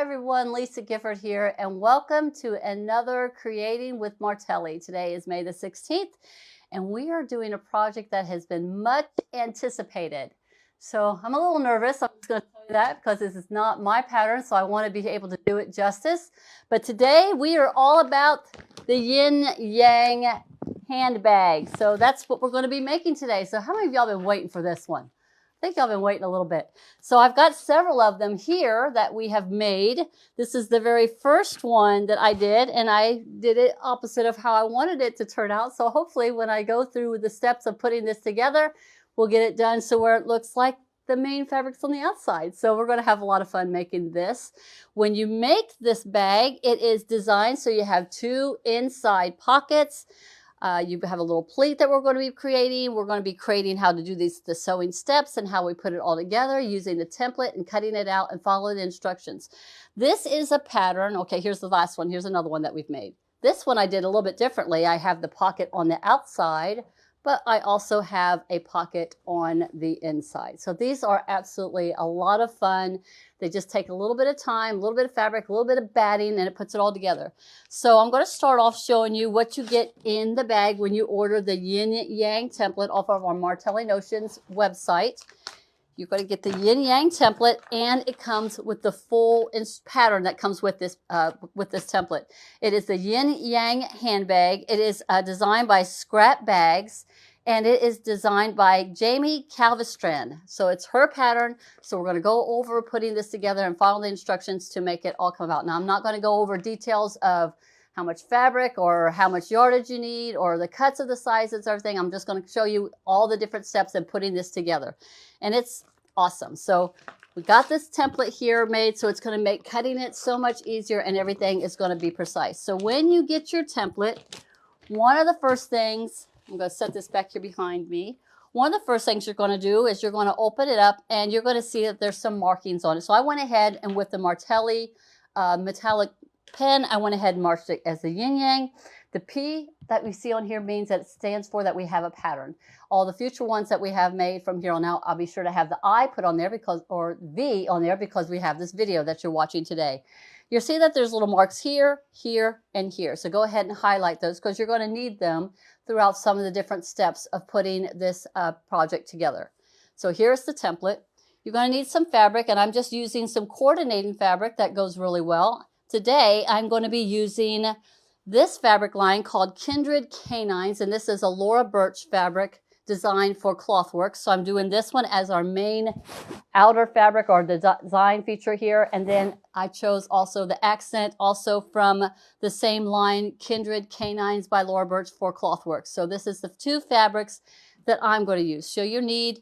everyone, Lisa Gifford here, and welcome to another Creating with Martelli. Today is May the 16th, and we are doing a project that has been much anticipated. So I'm a little nervous, I'm just going to tell you that, because this is not my pattern, so I want to be able to do it justice. But today we are all about the Yin Yang handbag. So that's what we're going to be making today. So how many of y'all been waiting for this one? I think y'all been waiting a little bit. So I've got several of them here that we have made. This is the very first one that I did, and I did it opposite of how I wanted it to turn out. So hopefully when I go through the steps of putting this together, we'll get it done so where it looks like the main fabric's on the outside. So we're going to have a lot of fun making this. When you make this bag, it is designed so you have two inside pockets. You have a little pleat that we're going to be creating. We're going to be creating how to do the sewing steps and how we put it all together using the template and cutting it out and following the instructions. This is a pattern. Okay, here's the last one. Here's another one that we've made. This one I did a little bit differently. I have the pocket on the outside, but I also have a pocket on the inside. So these are absolutely a lot of fun. They just take a little bit of time, a little bit of fabric, a little bit of batting, and it puts it all together. So I'm going to start off showing you what you get in the bag when you order the Yin Yang template off of our Martelli Notions website. You're going to get the Yin Yang template, and it comes with the full pattern that comes with this template. It is the Yin Yang handbag. It is designed by Scrap Bags, and it is designed by Jamie Calvestrand. So it's her pattern. So we're going to go over putting this together and follow the instructions to make it all come out. Now I'm not going to go over details of how much fabric or how much yardage you need or the cuts of the sizes, everything. I'm just going to show you all the different steps in putting this together. And it's awesome. So we got this template here made, so it's going to make cutting it so much easier, and everything is going to be precise. So when you get your template, one of the first things, I'm going to set this back here behind me. One of the first things you're going to do is you're going to open it up, and you're going to see that there's some markings on it. So I went ahead and with the Martelli metallic pen, I went ahead and marked it as the Yin Yang. The P that we see on here means that it stands for that we have a pattern. All the future ones that we have made from here on out, I'll be sure to have the I put on there because, or V on there, because we have this video that you're watching today. You'll see that there's little marks here, here, and here. So go ahead and highlight those because you're going to need them throughout some of the different steps of putting this project together. So here's the template. You're going to need some fabric, and I'm just using some coordinating fabric that goes really well. Today, I'm going to be using this fabric line called Kindred Canines, and this is a Laura Birch fabric designed for cloth work. So I'm doing this one as our main outer fabric or design feature here. And then I chose also the accent also from the same line, Kindred Canines by Laura Birch for cloth work. So this is the two fabrics that I'm going to use. So you need,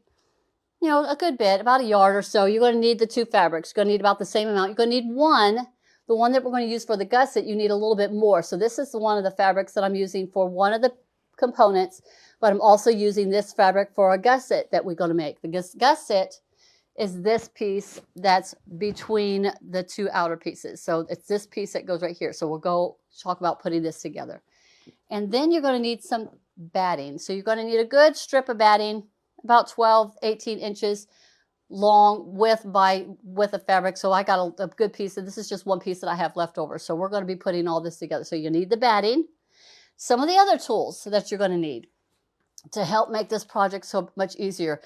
a good bit, about a yard or so. You're going to need the two fabrics. You're going to need about the same amount. You're going to need one. The one that we're going to use for the gusset, you need a little bit more. So this is one of the fabrics that I'm using for one of the components, but I'm also using this fabric for a gusset that we're going to make. The gusset is this piece that's between the two outer pieces. So it's this piece that goes right here. So we'll go talk about putting this together. And then you're going to need some batting. So you're going to need a good strip of batting, about 12, 18 inches long width with a fabric. So I got a good piece, and this is just one piece that I have left over. So we're going to be putting all this together. So you need the batting, some of the other tools that you're going to need to help make this project so much easier.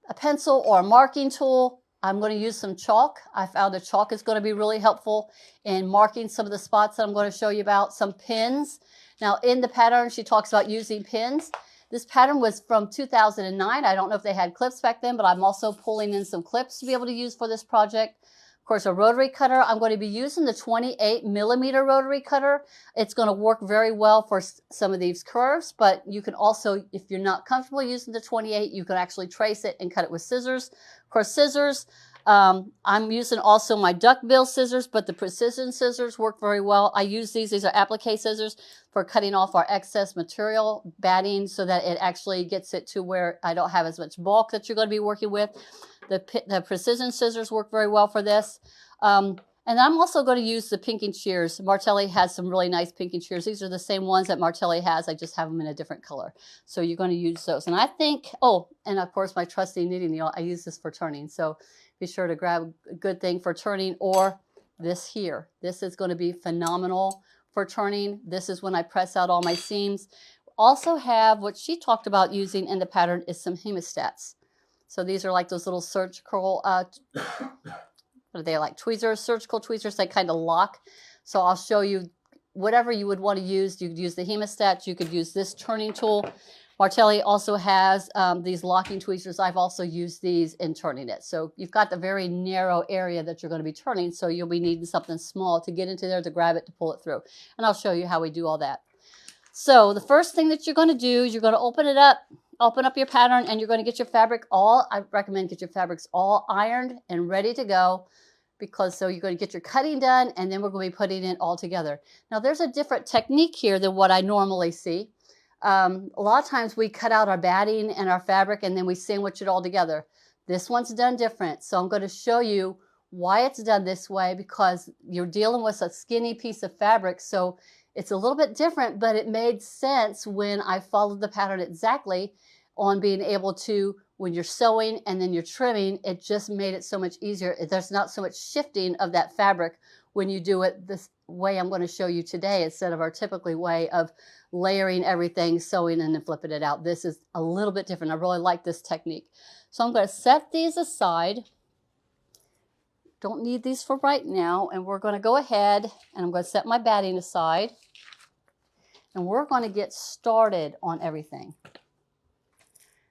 A pencil or a marking tool. I'm going to use some chalk. I found that chalk is going to be really helpful in marking some of the spots that I'm going to show you about. Some pins. Now in the pattern, she talks about using pins. This pattern was from 2009. I don't know if they had clips back then, but I'm also pulling in some clips to be able to use for this project. Of course, a rotary cutter. I'm going to be using the 28 millimeter rotary cutter. It's going to work very well for some of these curves, but you can also, if you're not comfortable using the 28, you can actually trace it and cut it with scissors. Of course, scissors. I'm using also my duckbill scissors, but the precision scissors work very well. I use these. These are applique scissors for cutting off our excess material, batting, so that it actually gets it to where I don't have as much bulk that you're going to be working with. The precision scissors work very well for this. And I'm also going to use the pinking shears. Martelli has some really nice pinking shears. These are the same ones that Martelli has. I just have them in a different color. So you're going to use those. And I think, oh, and of course my trusty knitting needle. I use this for turning. So be sure to grab a good thing for turning, or this here. This is going to be phenomenal for turning. This is when I press out all my seams. Also have what she talked about using in the pattern is some hemostats. So these are like those little surgical, what are they, like tweezers, surgical tweezers, they kind of lock. So I'll show you whatever you would want to use. You could use the hemostat, you could use this turning tool. Martelli also has these locking tweezers. I've also used these in turning it. So you've got the very narrow area that you're going to be turning, so you'll be needing something small to get into there, to grab it, to pull it through. And I'll show you how we do all that. So the first thing that you're going to do is you're going to open up your pattern, and you're going to get your fabric I recommend get your fabrics all ironed and ready to go, because so you're going to get your cutting done, and then we're going to be putting it all together. Now there's a different technique here than what I normally see. A lot of times we cut out our batting and our fabric and then we sandwich it all together. This one's done different. So I'm going to show you why it's done this way, because you're dealing with a skinny piece of fabric. So it's a little bit different, but it made sense when I followed the pattern exactly on being able to, when you're sewing and then you're trimming, it just made it so much easier. There's not so much shifting of that fabric when you do it this way I'm going to show you today, instead of our typically way of layering everything, sewing, and then flipping it out. This is a little bit different. I really like this technique. So I'm going to set these aside. Don't need these for right now. And we're going to go ahead and I'm going to set my batting aside. And we're going to get started on everything.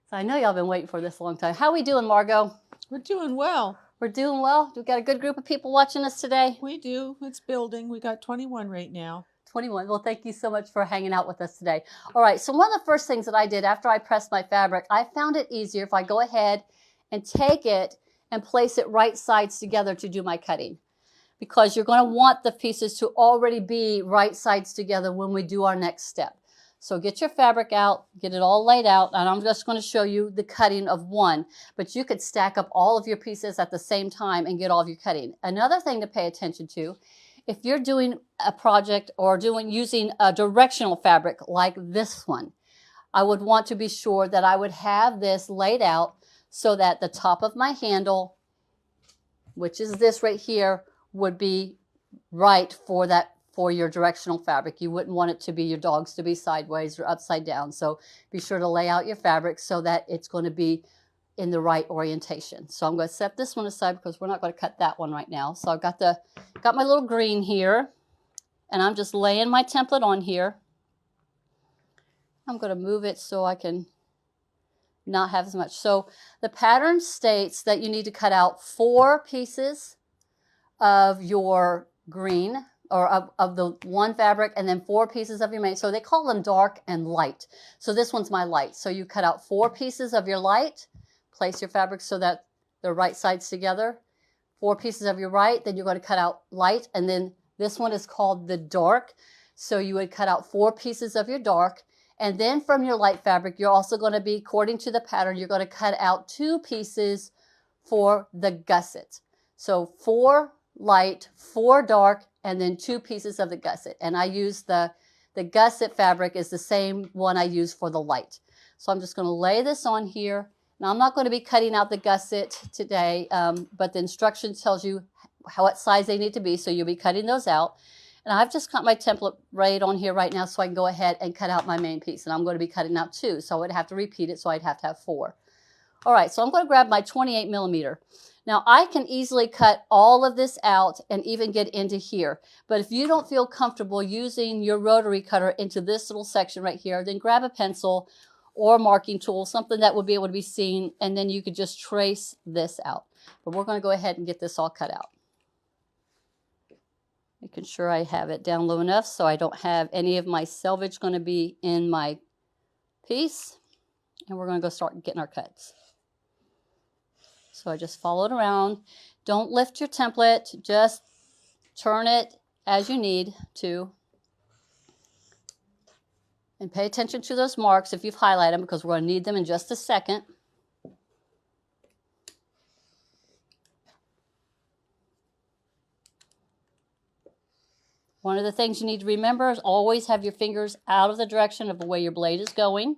So I know y'all been waiting for this a long time. How are we doing, Margot? We're doing well. We're doing well. We've got a good group of people watching us today. We do. It's building. We got 21 right now. 21. Well, thank you so much for hanging out with us today. All right, so one of the first things that I did after I pressed my fabric, I found it easier if I go ahead and take it and place it right sides together to do my cutting, because you're going to want the pieces to already be right sides together when we do our next step. So get your fabric out, get it all laid out, and I'm just going to show you the cutting of one, but you could stack up all of your pieces at the same time and get all of your cutting. Another thing to pay attention to, if you're doing a project or using a directional fabric like this one, I would want to be sure that I would have this laid out so that the top of my handle, which is this right here, would be right for your directional fabric. You wouldn't want it to be your dogs to be sideways or upside down. So be sure to lay out your fabric so that it's going to be in the right orientation. So I'm going to set this one aside because we're not going to cut that one right now. So I've got my little green here, and I'm just laying my template on here. I'm going to move it so I can not have as much. So the pattern states that you need to cut out 4 pieces of your green, or of the one fabric, and then 4 pieces of your main. So they call them dark and light. So this one's my light. So you cut out 4 pieces of your light, place your fabric so that they're right sides together. 4 pieces of your right, then you're going to cut out light, and then this one is called the dark. So you would cut out 4 pieces of your dark, and then from your light fabric, you're also going to be, according to the pattern, you're going to cut out 2 pieces for the gusset. So 4 light, 4 dark, and then 2 pieces of the gusset. And I use the gusset fabric is the same one I use for the light. So I'm just going to lay this on here. Now I'm not going to be cutting out the gusset today, but the instructions tells you what size they need to be. So you'll be cutting those out. And I've just got my template right on here right now, so I can go ahead and cut out my main piece. And I'm going to be cutting out 2, so I would have to repeat it, so I'd have to have 4. All right, so I'm going to grab my 28 millimeter. Now I can easily cut all of this out and even get into here. But if you don't feel comfortable using your rotary cutter into this little section right here, then grab a pencil or a marking tool, something that would be able to be seen, and then you could just trace this out. But we're going to go ahead and get this all cut out. Making sure I have it down low enough so I don't have any of my selvage going to be in my piece. And we're going to go start getting our cuts. So I just follow it around. Don't lift your template, just turn it as you need to. And pay attention to those marks if you've highlighted them, because we're going to need them in just a second. One of the things you need to remember is always have your fingers out of the direction of the way your blade is going.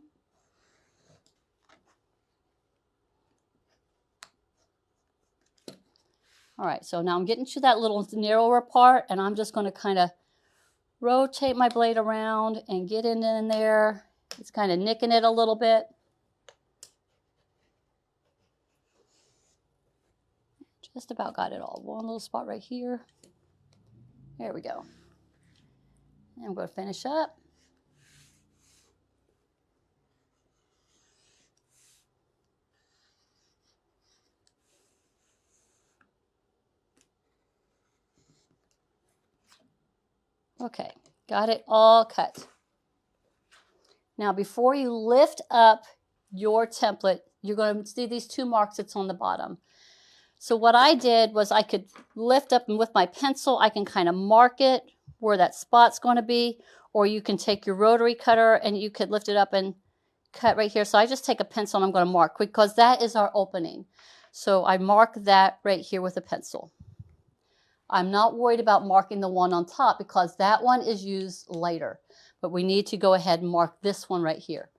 All right, so now I'm getting to that little narrower part, and I'm just going to kind of rotate my blade around and get in there. It's kind of nicking it a little bit. Just about got it all. One little spot right here. There we go. And I'm going to finish up. Okay, got it all cut. Now, before you lift up your template, you're going to see these two marks that's on the bottom. So what I did was I could lift up, and with my pencil, I can kind of mark it where that spot's going to be, or you can take your rotary cutter and you could lift it up and cut right here. So I just take a pencil and I'm going to mark because that is our opening. So I mark that right here with a pencil. I'm not worried about marking the one on top because that one is used later, but we need to go ahead and mark this one right here.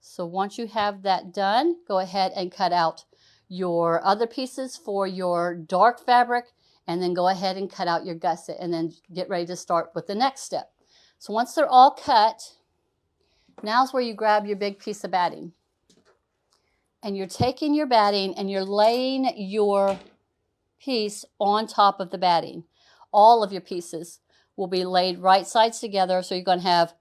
So once you have that done, go ahead and cut out your other pieces for your dark fabric, and then go ahead and cut out your gusset, and then get ready to start with the next step. So once they're all cut, now's where you grab your big piece of batting. And you're taking your batting and you're laying your piece on top of the batting. All of your pieces will be laid right sides together. So you're going to have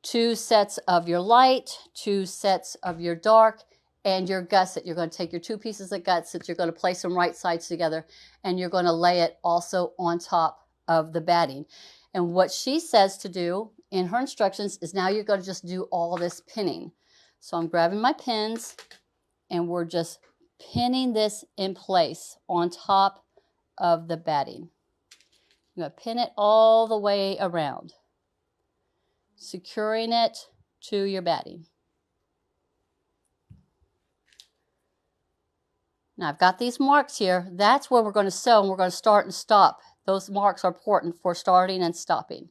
2 sets of your light, 2 sets of your dark, and your gusset. You're going to take your 2 pieces of gusset, you're going to place them right sides together, and you're going to lay it also on top of the batting. And what she says to do in her instructions is now you're going to just do all this pinning. So I'm grabbing my pins, and we're just pinning this in place on top of the batting. I'm going to pin it all the way around, securing it to your batting. Now I've got these marks here. That's where we're going to sew, and we're going to start and stop. Those marks are important for starting and stopping.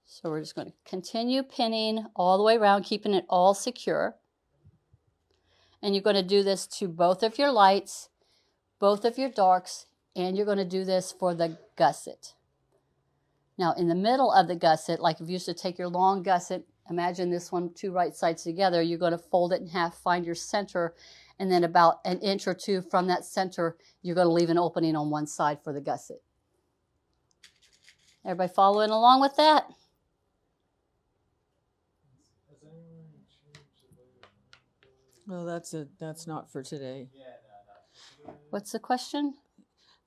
So we're just going to continue pinning all the way around, keeping it all secure. And you're going to do this to both of your lights, both of your darks, and you're going to do this for the gusset. Now in the middle of the gusset, like if you used to take your long gusset, imagine this one, 2 right sides together, you're going to fold it in half, find your center, and then about 1 inch or 2 from that center, you're going to leave an opening on one side for the gusset. Everybody following along with that? Well, that's not for today. What's the question?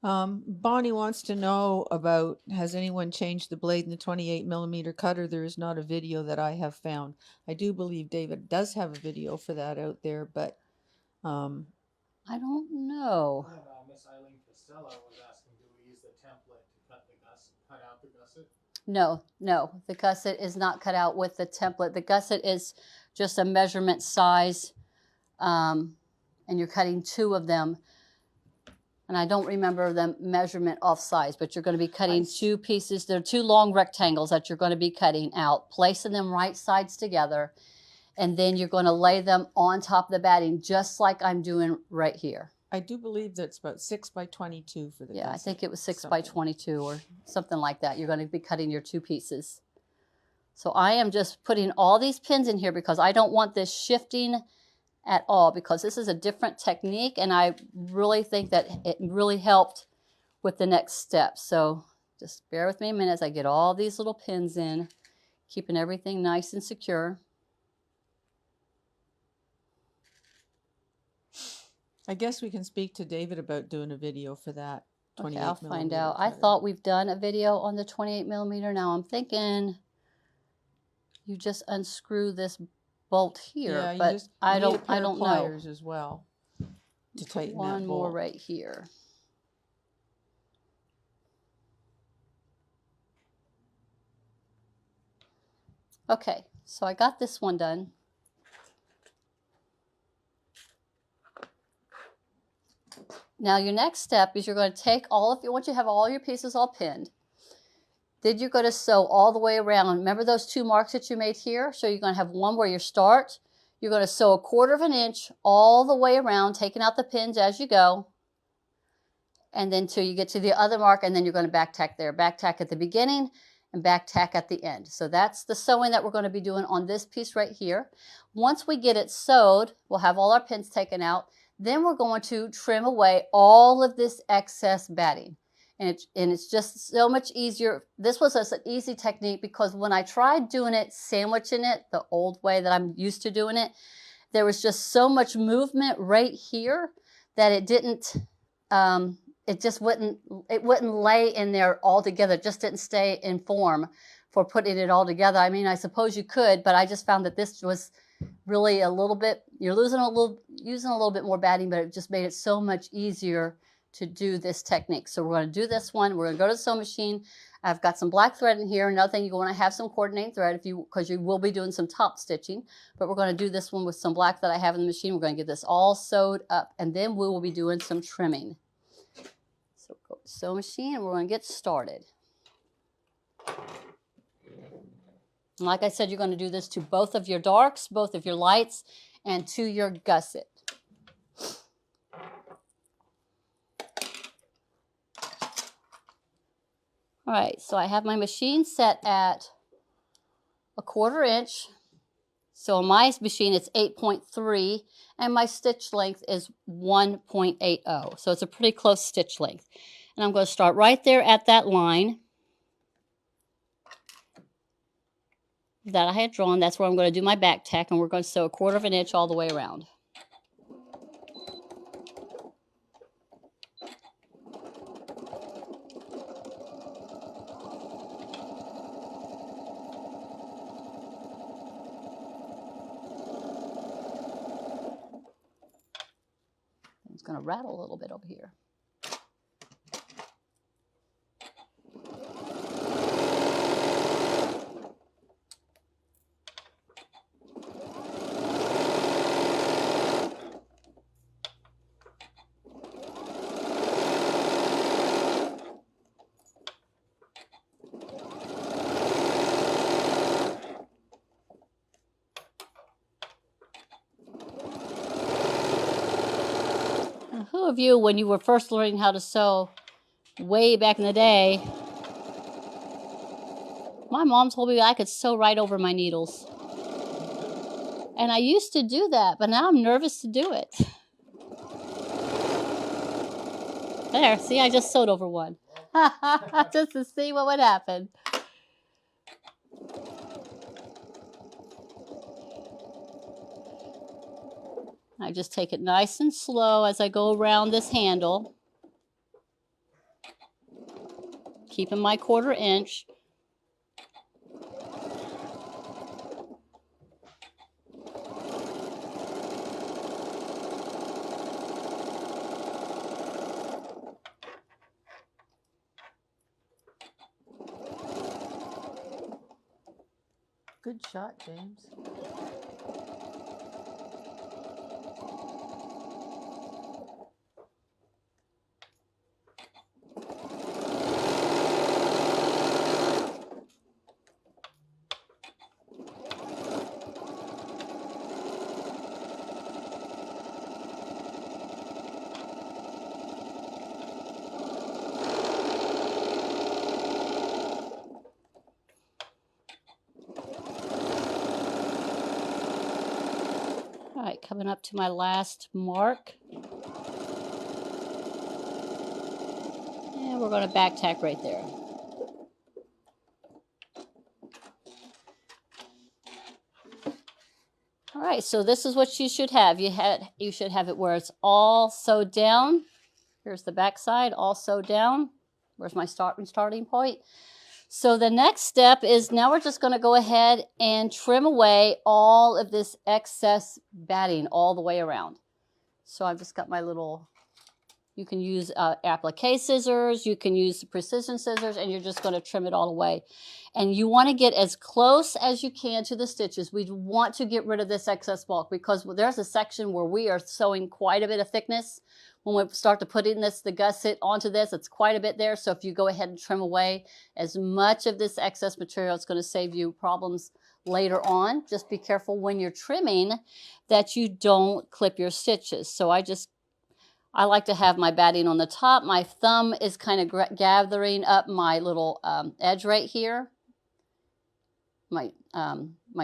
Bonnie wants to know about, has anyone changed the blade in the 28mm cutter? There is not a video that I have found. I do believe David does have a video for that out there, but I don't know. Miss Eileen Costello was asking, do we use the template to cut out the gusset? No, the gusset is not cut out with the template. The gusset is just a measurement size, and you're cutting 2 of them. And I don't remember the measurement off size, but you're going to be cutting 2 pieces. They're 2 long rectangles that you're going to be cutting out, placing them right sides together, and then you're going to lay them on top of the batting, just like I'm doing right here. I do believe that's about 6 by 22 for the Yeah, gusset. I think it was 6 by 22 or something like that. You're going to be cutting your 2 pieces. So I am just putting all these pins in here because I don't want this shifting at all, because this is a different technique, and I really think that it really helped with the next step. So just bear with me a minute as I get all these little pins in, keeping everything nice and secure. I guess we can speak to David about doing a video for that 28mm. Okay, I'll find out. cutter. I thought we've done a video on the 28mm. Now I'm thinking you just unscrew this bolt here, Yeah, but I don't know. Pliers as well to tighten that One more bolt. right here. Okay, so I got this one done. Now your next step is you're going to take once you have all your pieces all pinned, then you're going to sew all the way around. Remember those 2 marks that you made here? So you're going to have one where you start. You're going to sew 1/4 inch all the way around, taking out the pins as you go. and then till you get to the other mark, and then you're going to back tack there. Back tack at the beginning and back tack at the end. So that's the sewing that we're going to be doing on this piece right here. Once we get it sewed, we'll have all our pins taken out. Then we're going to trim away all of this excess batting. And it's just so much easier. This was just an easy technique because when I tried doing it, sandwiching it, the old way that I'm used to doing it, there was just so much movement right here that it didn't, it just wouldn't lay in there all together. It just didn't stay in form for putting it all together. I mean, I suppose you could, but I just found that this was really a little bit, you're using a little bit more batting, but it just made it so much easier to do this technique. So we're going to do this one. We're going to go to the sewing machine. I've got some black thread in here. Another thing, you want to have some coordinating thread because you will be doing some top stitching, but we're going to do this one with some black that I have in the machine. We're going to get this all sewed up, and then we will be doing some trimming. So go to the sewing machine, and we're going to get started. And like I said, you're going to do this to both of your darks, both of your lights, and to your gusset. All right, so I have my machine set at 1/4 inch. So on my machine, it's 8.3, and my stitch length is 1.80. So it's a pretty close stitch length. And I'm going to start right there at that line that I had drawn. That's where I'm going to do my back tack, and we're going to sew 1/4 inch all the way around. It's going to rattle a little bit over here. Who of you, when you were first learning how to sew way back in the day, my mom told me I could sew right over my needles. And I used to do that, but now I'm nervous to do it. There, see, I just sewed over one. Just to see what would happen. I just take it nice and slow as I go around this handle. Keeping my 1/4 inch. Good shot, James. All right, coming up to my last mark. And we're going to back tack right there. All right, so this is what you should have. You should have it where it's all sewed down. Here's the back side, all sewed down. Where's my starting point? So the next step is now we're just going to go ahead and trim away all of this excess batting all the way around. So I've just got my little, you can use applique scissors, you can use the precision scissors, and you're just going to trim it all away. And you want to get as close as you can to the stitches. We want to get rid of this excess bulk because there's a section where we are sewing quite a bit of thickness. When we start to put in the gusset onto this, it's quite a bit there. So if you go ahead and trim away as much of this excess material, it's going to save you problems later on. Just be careful when you're trimming that you don't clip your stitches. So I just I like to have my batting on the top. My thumb is kind of gathering up my little edge right here. My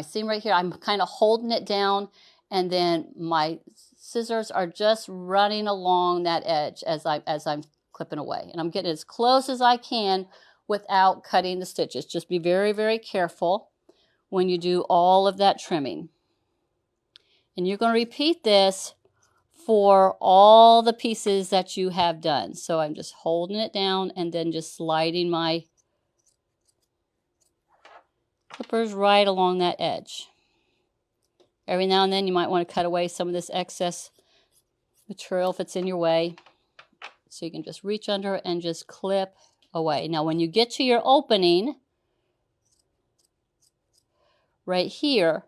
seam right here. I'm kind of holding it down, and then my scissors are just running along that edge as I'm clipping away. And I'm getting as close as I can without cutting the stitches. Just be very, very careful when you do all of that trimming. And you're going to repeat this for all the pieces that you have done. So I'm just holding it down and then just sliding my clippers right along that edge. Every now and then you might want to cut away some of this excess material if it's in your way. So you can just reach under and just clip away. Now when you get to your opening right here,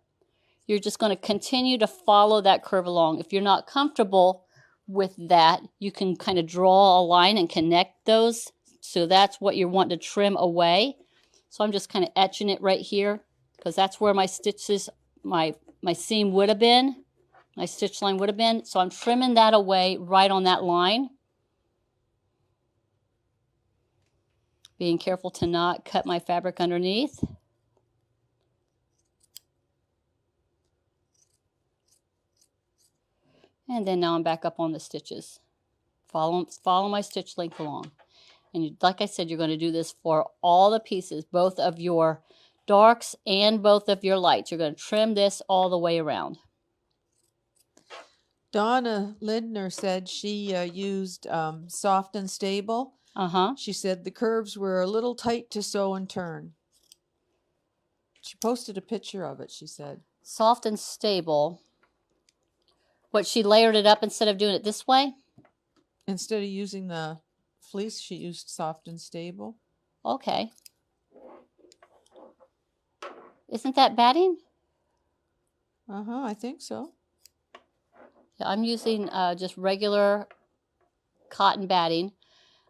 you're just going to continue to follow that curve along. If you're not comfortable with that, you can kind of draw a line and connect those. So that's what you want to trim away. So I'm just kind of etching it right here because that's where my stitches, my seam would have been, my stitch line would have been. So I'm trimming that away right on that line. Being careful to not cut my fabric underneath. And then now I'm back up on the stitches. Follow my stitch length along. And like I said, you're going to do this for all the pieces, both of your darks and both of your lights. You're going to trim this all the way around. Donna Lindner said she used Soft and Stable. She said the curves were a little tight to sew and turn. She posted a picture of it, she said. Soft and Stable. What, she layered it up instead of doing it this way? Instead of using the fleece, she used Soft and Stable. Okay. Isn't that batting? I think so. Yeah, I'm using just regular cotton batting.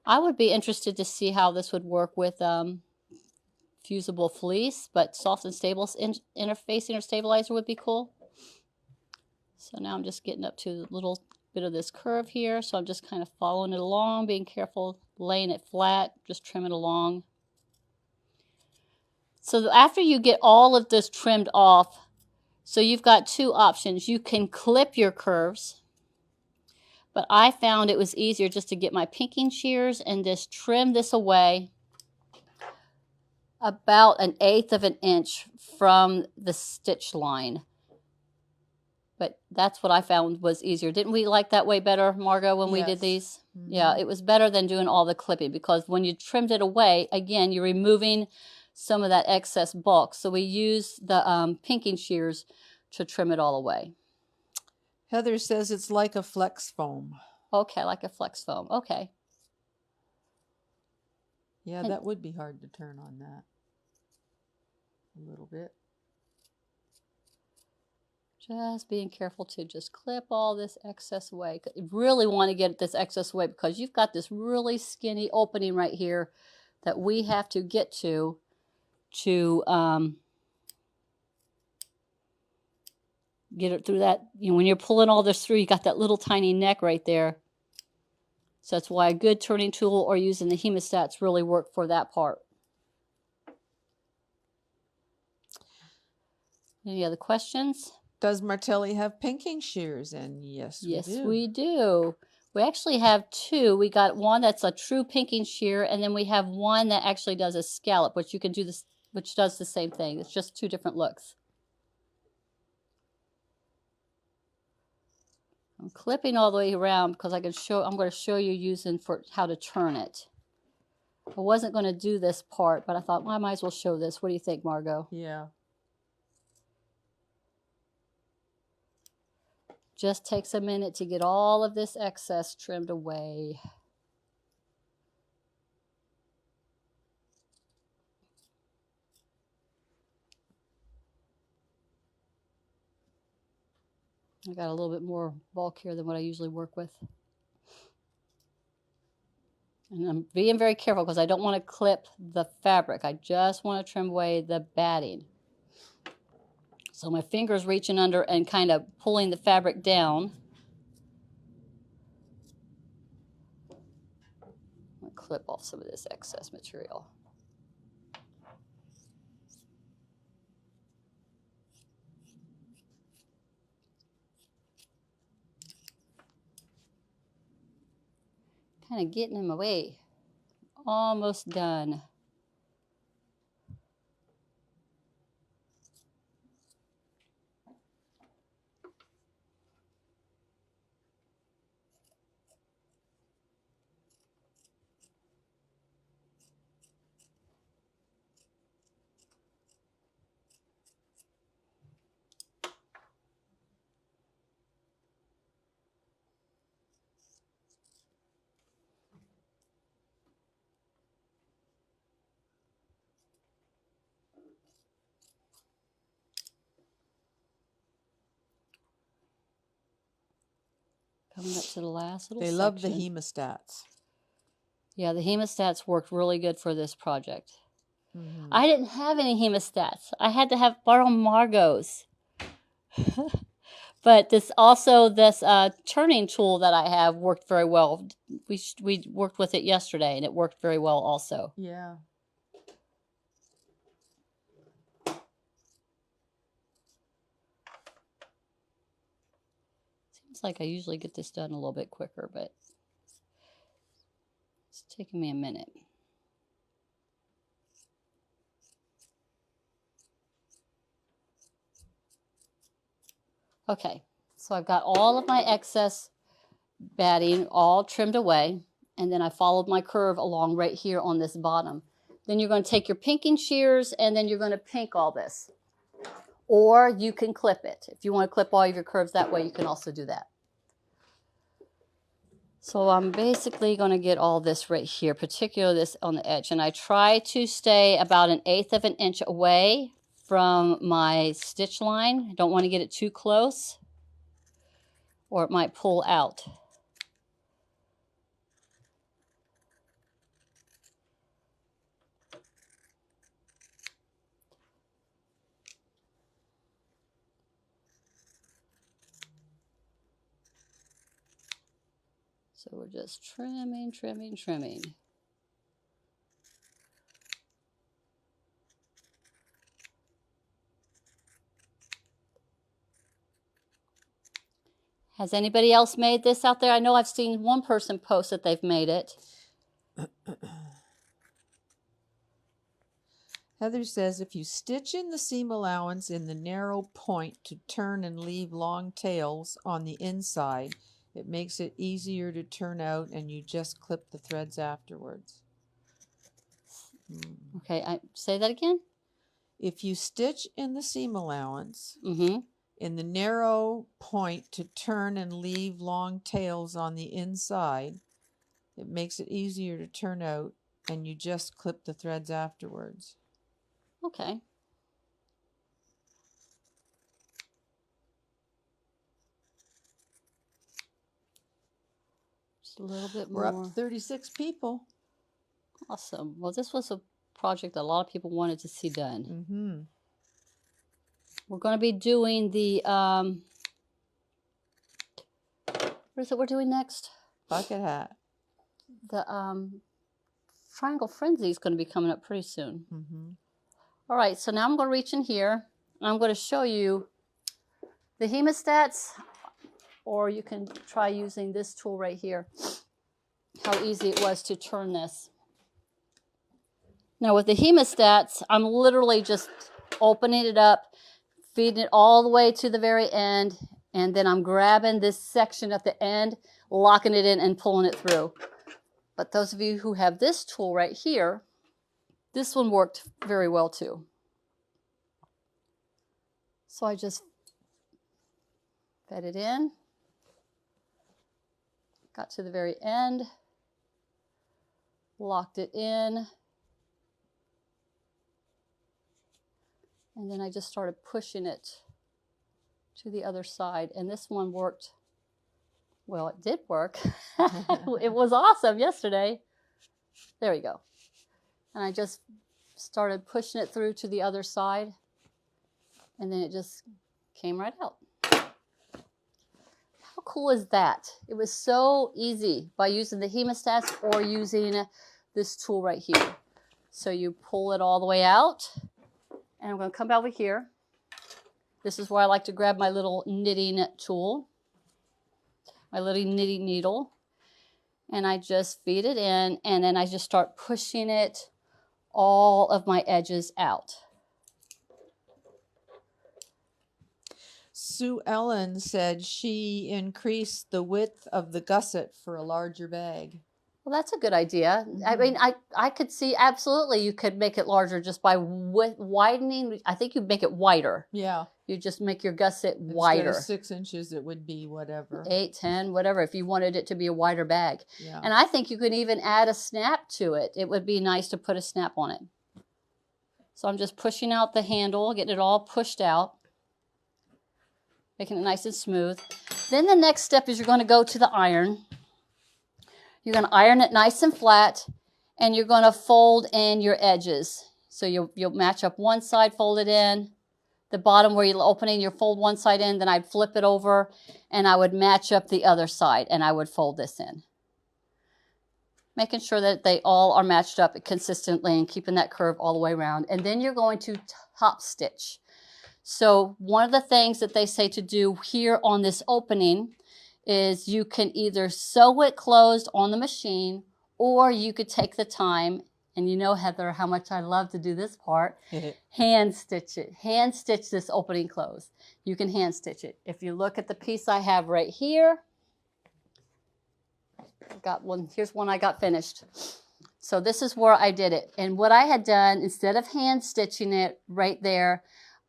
I would be interested to see how this would work with fusible fleece, but Soft and Stable interfacing or stabilizer would be cool. So now I'm just getting up to a little bit of this curve here. So I'm just kind of following it along, being careful, laying it flat, just trim it along. So after you get all of this trimmed off, so you've got two options. You can clip your curves, but I found it was easier just to get my pinking shears and just trim this away about 1/8 of an inch from the stitch line. But that's what I found was easier. Didn't we like that way better, Margot, when we did these? Yeah, it was better than doing all the clipping because when you trimmed it away, again, you're removing some of that excess bulk. So we used the pinking shears to trim it all away. Heather says it's like a flex foam. Okay, like a flex foam. Okay. Yeah, that would be hard to turn on that. A little bit. Just being careful to just clip all this excess away. You really want to get this excess away because you've got this really skinny opening right here that we have to get to get it through that. You know, when you're pulling all this through, you got that little tiny neck right there. So that's why a good turning tool or using the hemostats really work for that part. Any other questions? Does Martelli have pinking shears? And yes, we do. Yes, we do. We actually have two. We got one that's a true pinking shear, and then we have one that actually does a scallop, which you can do this, which does the same thing. It's just two different looks. I'm clipping all the way around because I'm going to show you using for how to turn it. I wasn't going to do this part, but I thought, well, I might as well show this. What do you think, Margot? Yeah. Just takes a minute to get all of this excess trimmed away. I got a little bit more bulk here than what I usually work with. And I'm being very careful because I don't want to clip the fabric. I just want to trim away the batting. So my finger's reaching under and kind of pulling the fabric down. clip off some of this excess material. Kind of getting them away. Almost done. Coming up to the last little They section. love the hemostats. Yeah, the hemostats worked really good for this project. Mm-hmm. I didn't have any hemostats. I had to borrow Margot's. But this turning tool that I have worked very well. We worked with it yesterday, and it worked very well also. Yeah. Seems like I usually get this done a little bit quicker, but it's taking me a minute. Okay, so I've got all of my excess batting all trimmed away, and then I followed my curve along right here on this bottom. Then you're going to take your pinking shears, and then you're going to pink all this. Or you can clip it. If you want to clip all of your curves that way, you can also do that. So I'm basically going to get all this right here, particularly this on the edge. And I try to stay about 1/8 of an inch away from my stitch line. I don't want to get it too close, or it might pull out. So we're just trimming, trimming, trimming. Has anybody else made this out there? I know I've seen one person post that they've made it. Heather says, if you stitch in the seam allowance in the narrow point to turn and leave long tails on the inside, it makes it easier to turn out, and you just clip the threads afterwards. Okay, say that again. If you stitch in the seam allowance Mm-hmm. in the narrow point to turn and leave long tails on the inside, it makes it easier to turn out, and you just clip the threads afterwards. Okay. Just a little bit more. We're up to 36 people. Awesome. Well, this was a project that a lot of people wanted to see done. Mm-hmm. We're going to be doing the, what is it we're doing next? Bucket hat. The Triangle Frenzy is going to be coming up pretty soon. Mm-hmm. All right, so now I'm going to reach in here, and I'm going to show you the hemostats, or you can try using this tool right here, how easy it was to turn this. Now with the hemostats, I'm literally just opening it up, feeding it all the way to the very end, and then I'm grabbing this section at the end, locking it in and pulling it through. But those of you who have this tool right here, this one worked very well too. So I just fed it in, got to the very end, locked it in, and then I just started pushing it to the other side. And this one worked, well, it did work. It was awesome yesterday. There we go. And I just started pushing it through to the other side, and then it just came right out. How cool is that? It was so easy by using the hemostats or using this tool right here. So you pull it all the way out, and I'm going to come over here. This is where I like to grab my little knitting tool, my little knitting needle, and I just feed it in, and then I just start pushing it all of my edges out. Sue Ellen said she increased the width of the gusset for a larger bag. Well, that's a good idea. I mean, I could see absolutely you could make it larger just by widening. I think you'd make it wider. Yeah. You just make your gusset wider. Instead of 6 inches, it would be whatever. 8, 10, whatever, if you wanted it to be a wider bag. Yeah. And I think you could even add a snap to it. It would be nice to put a snap on it. So I'm just pushing out the handle, getting it all pushed out, making it nice and smooth. Then the next step is you're going to go to the iron. You're going to iron it nice and flat, and you're going to fold in your edges. So you'll match up one side, fold it in. The bottom where you're opening, you fold one side in, then I'd flip it over, and I would match up the other side, and I would fold this in. Making sure that they all are matched up consistently and keeping that curve all the way around. And then you're going to top stitch. So one of the things that they say to do here on this opening is you can either sew it closed on the machine, or you could take the time, and you know, Heather, how much I love to do this part, hand stitch it. Hand stitch this opening closed. You can hand stitch it. If you look at the piece I have right here, got one, here's one I got finished. So this is where I did it. And what I had done, instead of hand stitching it right there,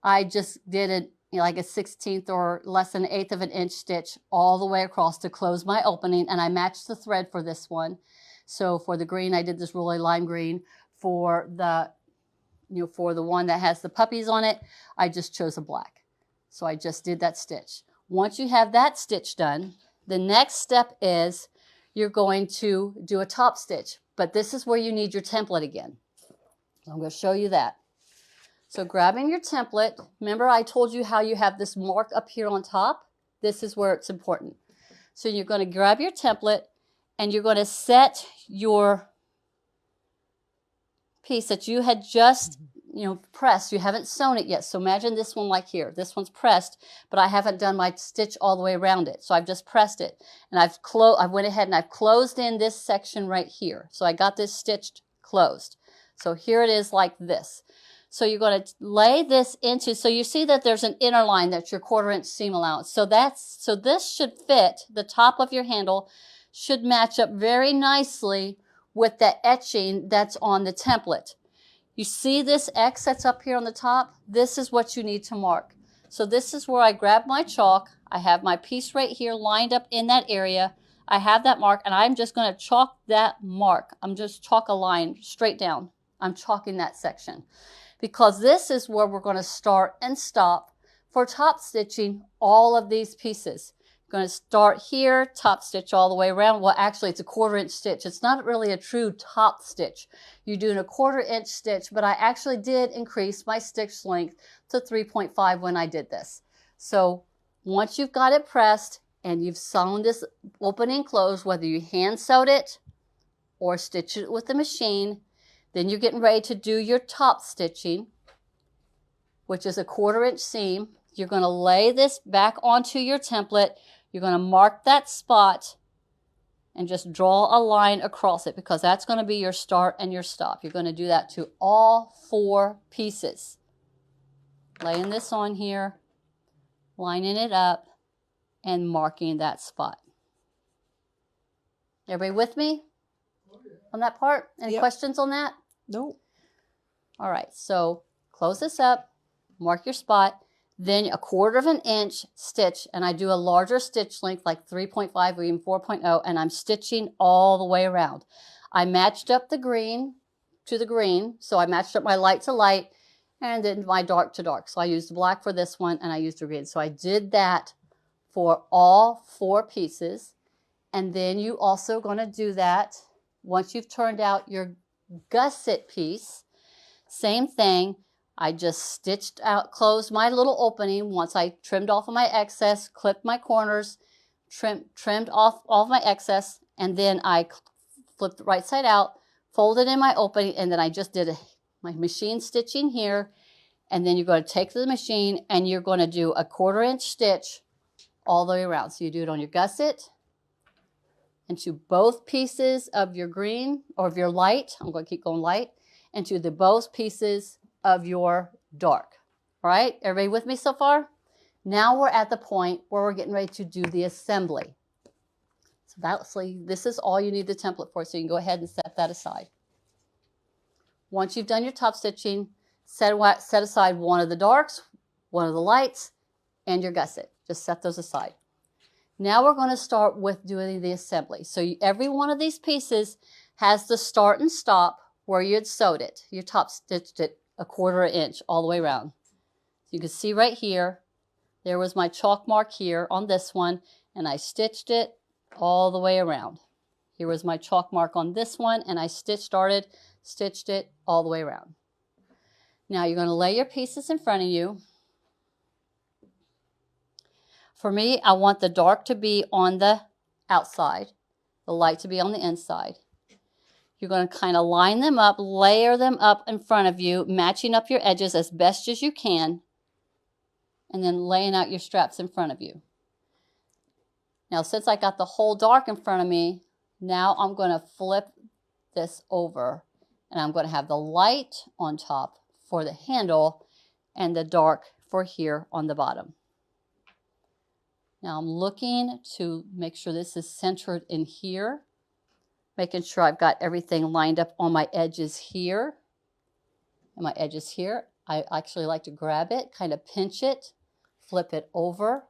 I just did it like a 1/16 or less than 1/8 of an inch stitch all the way across to close my opening, and I matched the thread for this one. So for the green, I did this really lime green. For the, for the one that has the puppies on it, I just chose a black. So I just did that stitch. Once you have that stitch done, the next step is you're going to do a top stitch, but this is where you need your template again. So I'm going to show you that. So grabbing your template, remember I told you how you have this mark up here on top? This is where it's important. So you're going to grab your template and you're going to set your piece that you had just, pressed. You haven't sewn it yet. So imagine this one like here. This one's pressed, but I haven't done my stitch all the way around it. So I've just pressed it, and I went ahead and I've closed in this section right here. So I got this stitched closed. So here it is like this. So you're going to lay this into, so you see that there's an inner line that's your 1/4 inch seam allowance. So this should fit, the top of your handle should match up very nicely with the etching that's on the template. You see this X that's up here on the top? This is what you need to mark. So this is where I grab my chalk. I have my piece right here lined up in that area. I have that mark, and I'm just going to chalk that mark. I'm just chalk a line straight down. I'm chalking that section, because this is where we're going to start and stop for top stitching all of these pieces. You're going to start here, top stitch all the way around. Well, actually, it's a 1/4 inch stitch. It's not really a true top stitch. You're doing a 1/4 inch stitch, but I actually did increase my stitch length to 3.5 when I did this. So once you've got it pressed and you've sewn this opening closed, whether you hand sewed it or stitch it with the machine, then you're getting ready to do your top stitching, which is a 1/4 inch seam. You're going to lay this back onto your template. You're going to mark that spot and just draw a line across it, because that's going to be your start and your stop. You're going to do that to all 4 pieces. Laying this on here, lining it up, and marking that spot. Everybody with me on that part? Any questions on that? Nope. All right, so close this up, mark your spot, then a 1/4 inch stitch, and I do a larger stitch length like 3.5 or even 4.0, and I'm stitching all the way around. I matched up the green to the green, so I matched up my light to light and then my dark to dark. So I used black for this one and I used the green. So I did that for all 4 pieces, and then you also going to do that once you've turned out your gusset piece. Same thing. I just stitched out, closed my little opening once I trimmed off of my excess, clipped my corners, trimmed off all of my excess, and then I flipped the right side out, folded in my opening, and then I just did my machine stitching here, and then you're going to take the machine and you're going to do a 1/4 inch stitch all the way around. So you do it on your gusset, into both pieces of your green or of your light. I'm going to keep going light, into the both pieces of your dark. All right, everybody with me so far? Now we're at the point where we're getting ready to do the assembly. So this is all you need the template for, so you can go ahead and set that aside. Once you've done your top stitching, set aside one of the darks, one of the lights, and your gusset. Just set those aside. Now we're going to start with doing the assembly. So every one of these pieces has the start and stop where you had sewed it. You top stitched it a 1/4 inch all the way around. You can see right here, there was my chalk mark here on this one, and I stitched it all the way around. Here was my chalk mark on this one, and I stitched it all the way around. Now you're going to lay your pieces in front of you. For me, I want the dark to be on the outside, the light to be on the inside. You're going to kind of line them up, layer them up in front of you, matching up your edges as best as you can, and then laying out your straps in front of you. Now, since I got the whole dark in front of me, now I'm going to flip this over, and I'm going to have the light on top for the handle and the dark for here on the bottom. Now I'm looking to make sure this is centered in here, making sure I've got everything lined up on my edges here and my edges here. I actually like to grab it, kind of pinch it, flip it over,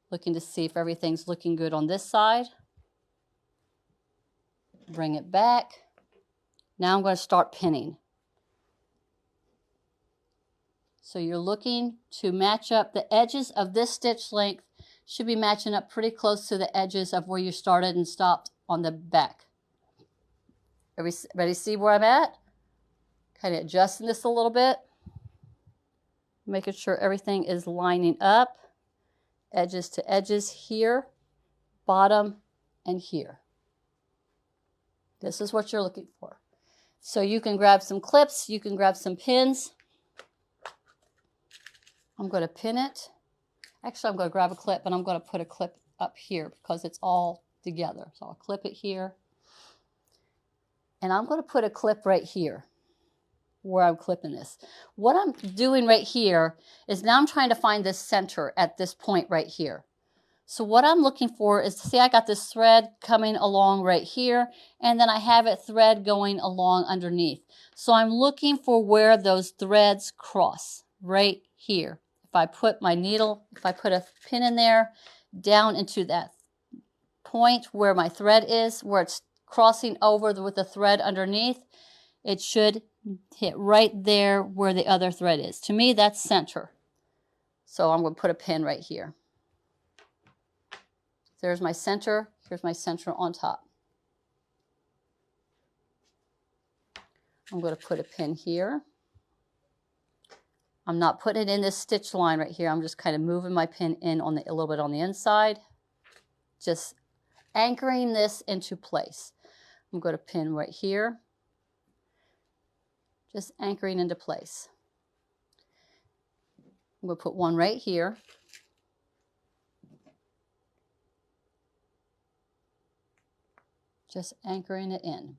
looking to see if everything's looking good on this side. Bring it back. Now I'm going to start pinning. So you're looking to match up the edges of this stitch length should be matching up pretty close to the edges of where you started and stopped on the back. Everybody see where I'm at? Kind of adjusting this a little bit. Making sure everything is lining up. Edges to edges here, bottom, and here. This is what you're looking for. So you can grab some clips, you can grab some pins. I'm going to pin it. Actually, I'm going to grab a clip, and I'm going to put a clip up here because it's all together. So I'll clip it here. And I'm going to put a clip right here where I'm clipping this. What I'm doing right here is now I'm trying to find the center at this point right here. So what I'm looking for is, see, I got this thread coming along right here, and then I have a thread going along underneath. So I'm looking for where those threads cross right here. If I put my needle, if I put a pin in there, down into that point where my thread is, where it's crossing over with the thread underneath, it should hit right there where the other thread is. To me, that's center. So I'm going to put a pin right here. There's my center. Here's my center on top. I'm going to put a pin here. I'm not putting it in this stitch line right here. I'm just kind of moving my pin in on a little bit on the inside. Just anchoring this into place. I'm going to pin right here. Just anchoring into place. I'm going to put one right here. Just anchoring it in.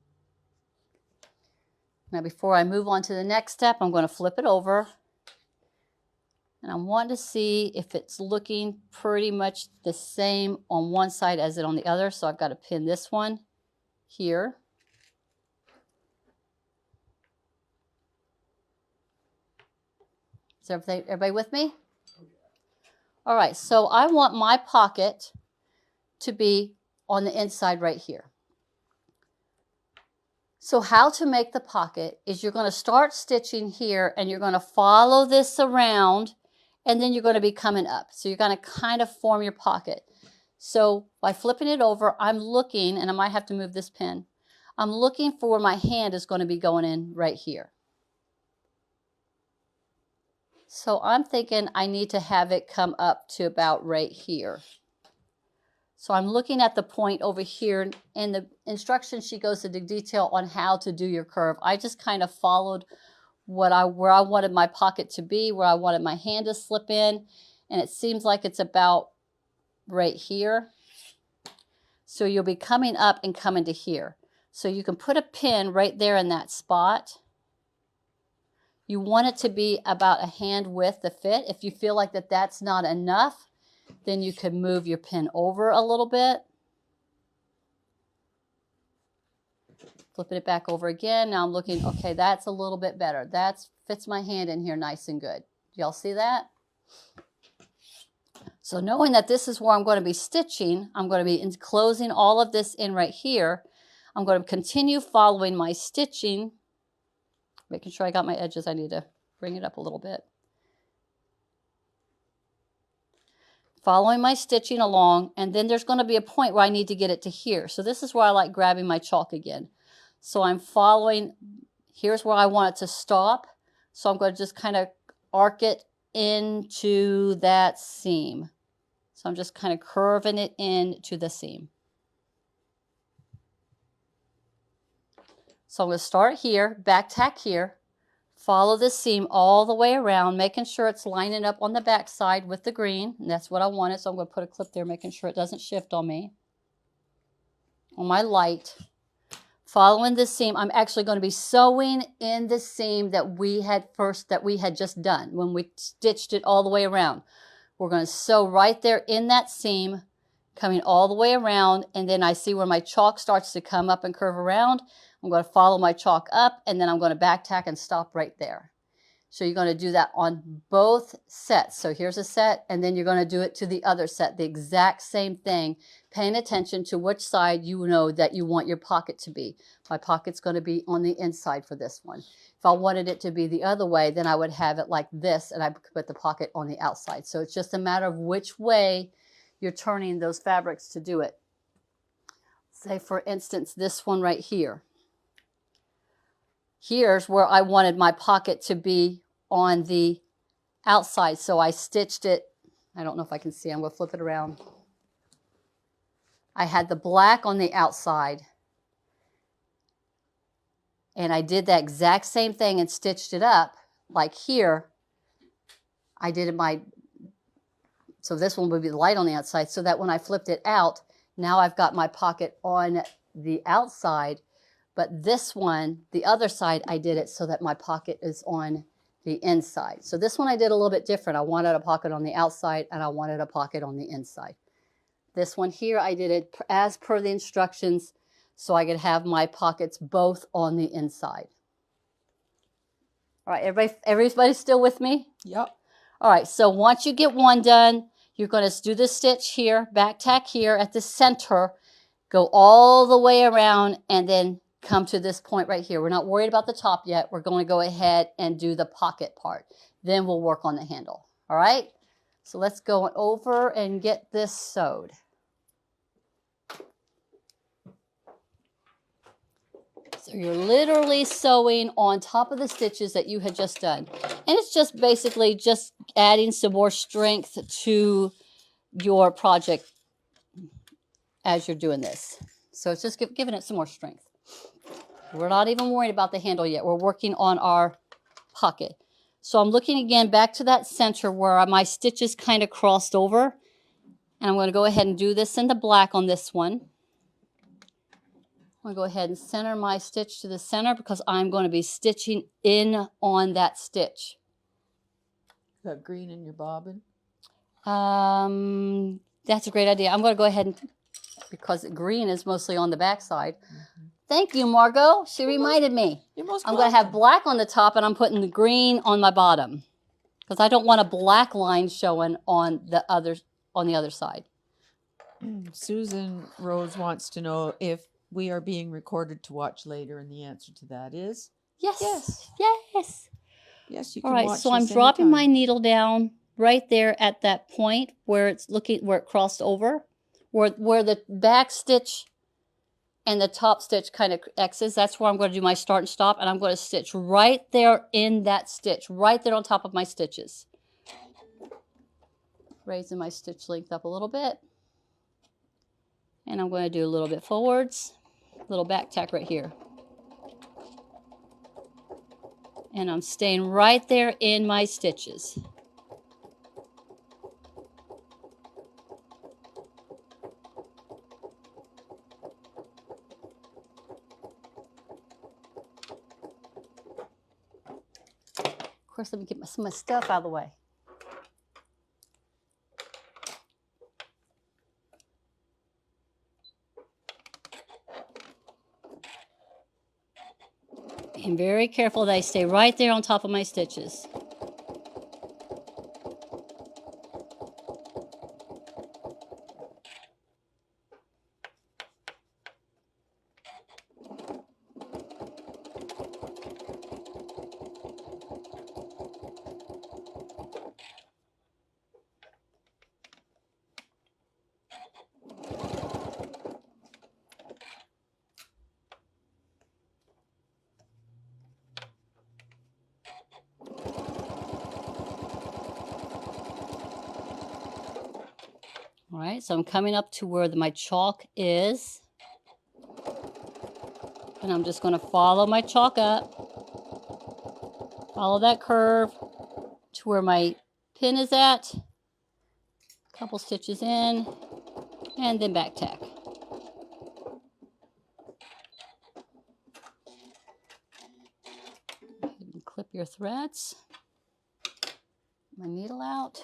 Now before I move on to the next step, I'm going to flip it over. And I want to see if it's looking pretty much the same on one side as it on the other. So I've got to pin this one here. Is everybody with me? All right, so I want my pocket to be on the inside right here. So how to make the pocket is you're going to start stitching here and you're going to follow this around, and then you're going to be coming up. So you're going to kind of form your pocket. So by flipping it over, I'm looking, and I might have to move this pin. I'm looking for where my hand is going to be going in right here. So I'm thinking I need to have it come up to about right here. So I'm looking at the point over here. In the instructions, she goes into detail on how to do your curve. I just kind of followed where I wanted my pocket to be, where I wanted my hand to slip in, and it seems like it's about right here. So you'll be coming up and coming to here. So you can put a pin right there in that spot. You want it to be about a hand width to fit. If you feel like that's not enough, then you can move your pin over a little bit. Flipping it back over again. Now I'm looking, okay, that's a little bit better. That fits my hand in here nice and good. Y'all see that? So knowing that this is where I'm going to be stitching, I'm going to be closing all of this in right here. I'm going to continue following my stitching, making sure I got my edges. I need to bring it up a little bit. Following my stitching along, and then there's going to be a point where I need to get it to here. So this is where I like grabbing my chalk again. So I'm following, here's where I want it to stop. So I'm going to just kind of arc it into that seam. So I'm just kind of curving it into the seam. So I'm going to start here, back tack here, follow this seam all the way around, making sure it's lining up on the back side with the green. And that's what I wanted. So I'm going to put a clip there, making sure it doesn't shift on me. On my light. Following this seam, I'm actually going to be sewing in the seam that we had just done when we stitched it all the way around. We're going to sew right there in that seam, coming all the way around, and then I see where my chalk starts to come up and curve around. I'm going to follow my chalk up, and then I'm going to back tack and stop right there. So you're going to do that on both sets. So here's a set, and then you're going to do it to the other set, the exact same thing, paying attention to which side you know that you want your pocket to be. My pocket's going to be on the inside for this one. If I wanted it to be the other way, then I would have it like this, and I could put the pocket on the outside. So it's just a matter of which way you're turning those fabrics to do it. Say, for instance, this one right here. Here's where I wanted my pocket to be on the outside. So I stitched it. I don't know if I can see. I'm going to flip it around. I had the black on the outside. And I did that exact same thing and stitched it up. Like here, I did it so this one would be the light on the outside, so that when I flipped it out, now I've got my pocket on the outside. But this one, the other side, I did it so that my pocket is on the inside. So this one I did a little bit different. I wanted a pocket on the outside and I wanted a pocket on the inside. This one here, I did it as per the instructions so I could have my pockets both on the inside. All right, everybody still with me? Yep. All right, so once you get one done, you're going to do the stitch here, back tack here at the center, go all the way around, and then come to this point right here. We're not worried about the top yet. We're going to go ahead and do the pocket part. Then we'll work on the handle. All right? So let's go over and get this sewed. So you're literally sewing on top of the stitches that you had just done. And it's just basically just adding some more strength to your project as you're doing this. So it's just giving it some more strength. We're not even worried about the handle yet. We're working on our pocket. So I'm looking again back to that center where my stitches kind of crossed over. And I'm going to go ahead and do this in the black on this one. I'm going to go ahead and center my stitch to the center because I'm going to be stitching in on that stitch. Got green in your bobbin? That's a great idea. I'm going to go ahead and, because green is mostly on the back side. Mm-hmm. Thank you, Margot. She reminded me. You're most I'm going to have black on the top and I'm putting the green on my bottom because I don't want a black line showing on the other side. Susan Rose wants to know if we are being recorded to watch later, and the answer to that is yes. Yes. Yes. Yes, you can watch. All right, so I'm dropping my needle down right there at that point where it's where it crossed over, where the back stitch and the top stitch kind of X's. That's where I'm going to do my start and stop, and I'm going to stitch right there in that stitch, right there on top of my stitches. Raising my stitch length up a little bit. And I'm going to do a little bit forwards, a little back tack right here. And I'm staying right there in my stitches. Of course, let me get some of my stuff out of the way. Being very careful that I stay right there on top of my stitches. All right, so I'm coming up to where my chalk is. And I'm just going to follow my chalk up. Follow that curve to where my pin is at. A couple stitches in. And then back tack. Clip your threads. My needle out.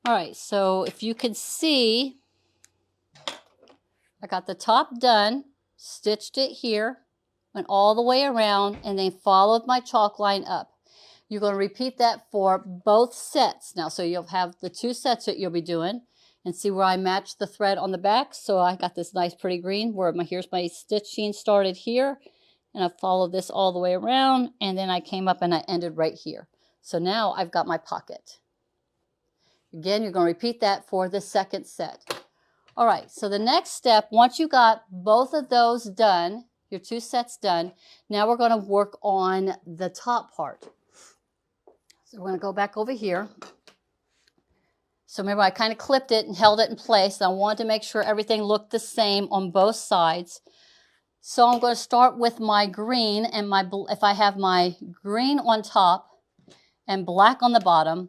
All right, so if you can see, I got the top done, stitched it here, went all the way around, and then followed my chalk line up. You're going to repeat that for both sets now. So you'll have the 2 sets that you'll be doing, and see where I matched the thread on the back. So I got this nice pretty green where here's my stitching started here, and I followed this all the way around, and then I came up and I ended right here. So now I've got my pocket. Again, you're going to repeat that for the second set. All right, so the next step, once you got both of those done, your 2 sets done, now we're going to work on the top part. So we're going to go back over here. So remember, I kind of clipped it and held it in place. And I wanted to make sure everything looked the same on both sides. So I'm going to start with my green, and if I have my green on top and black on the bottom,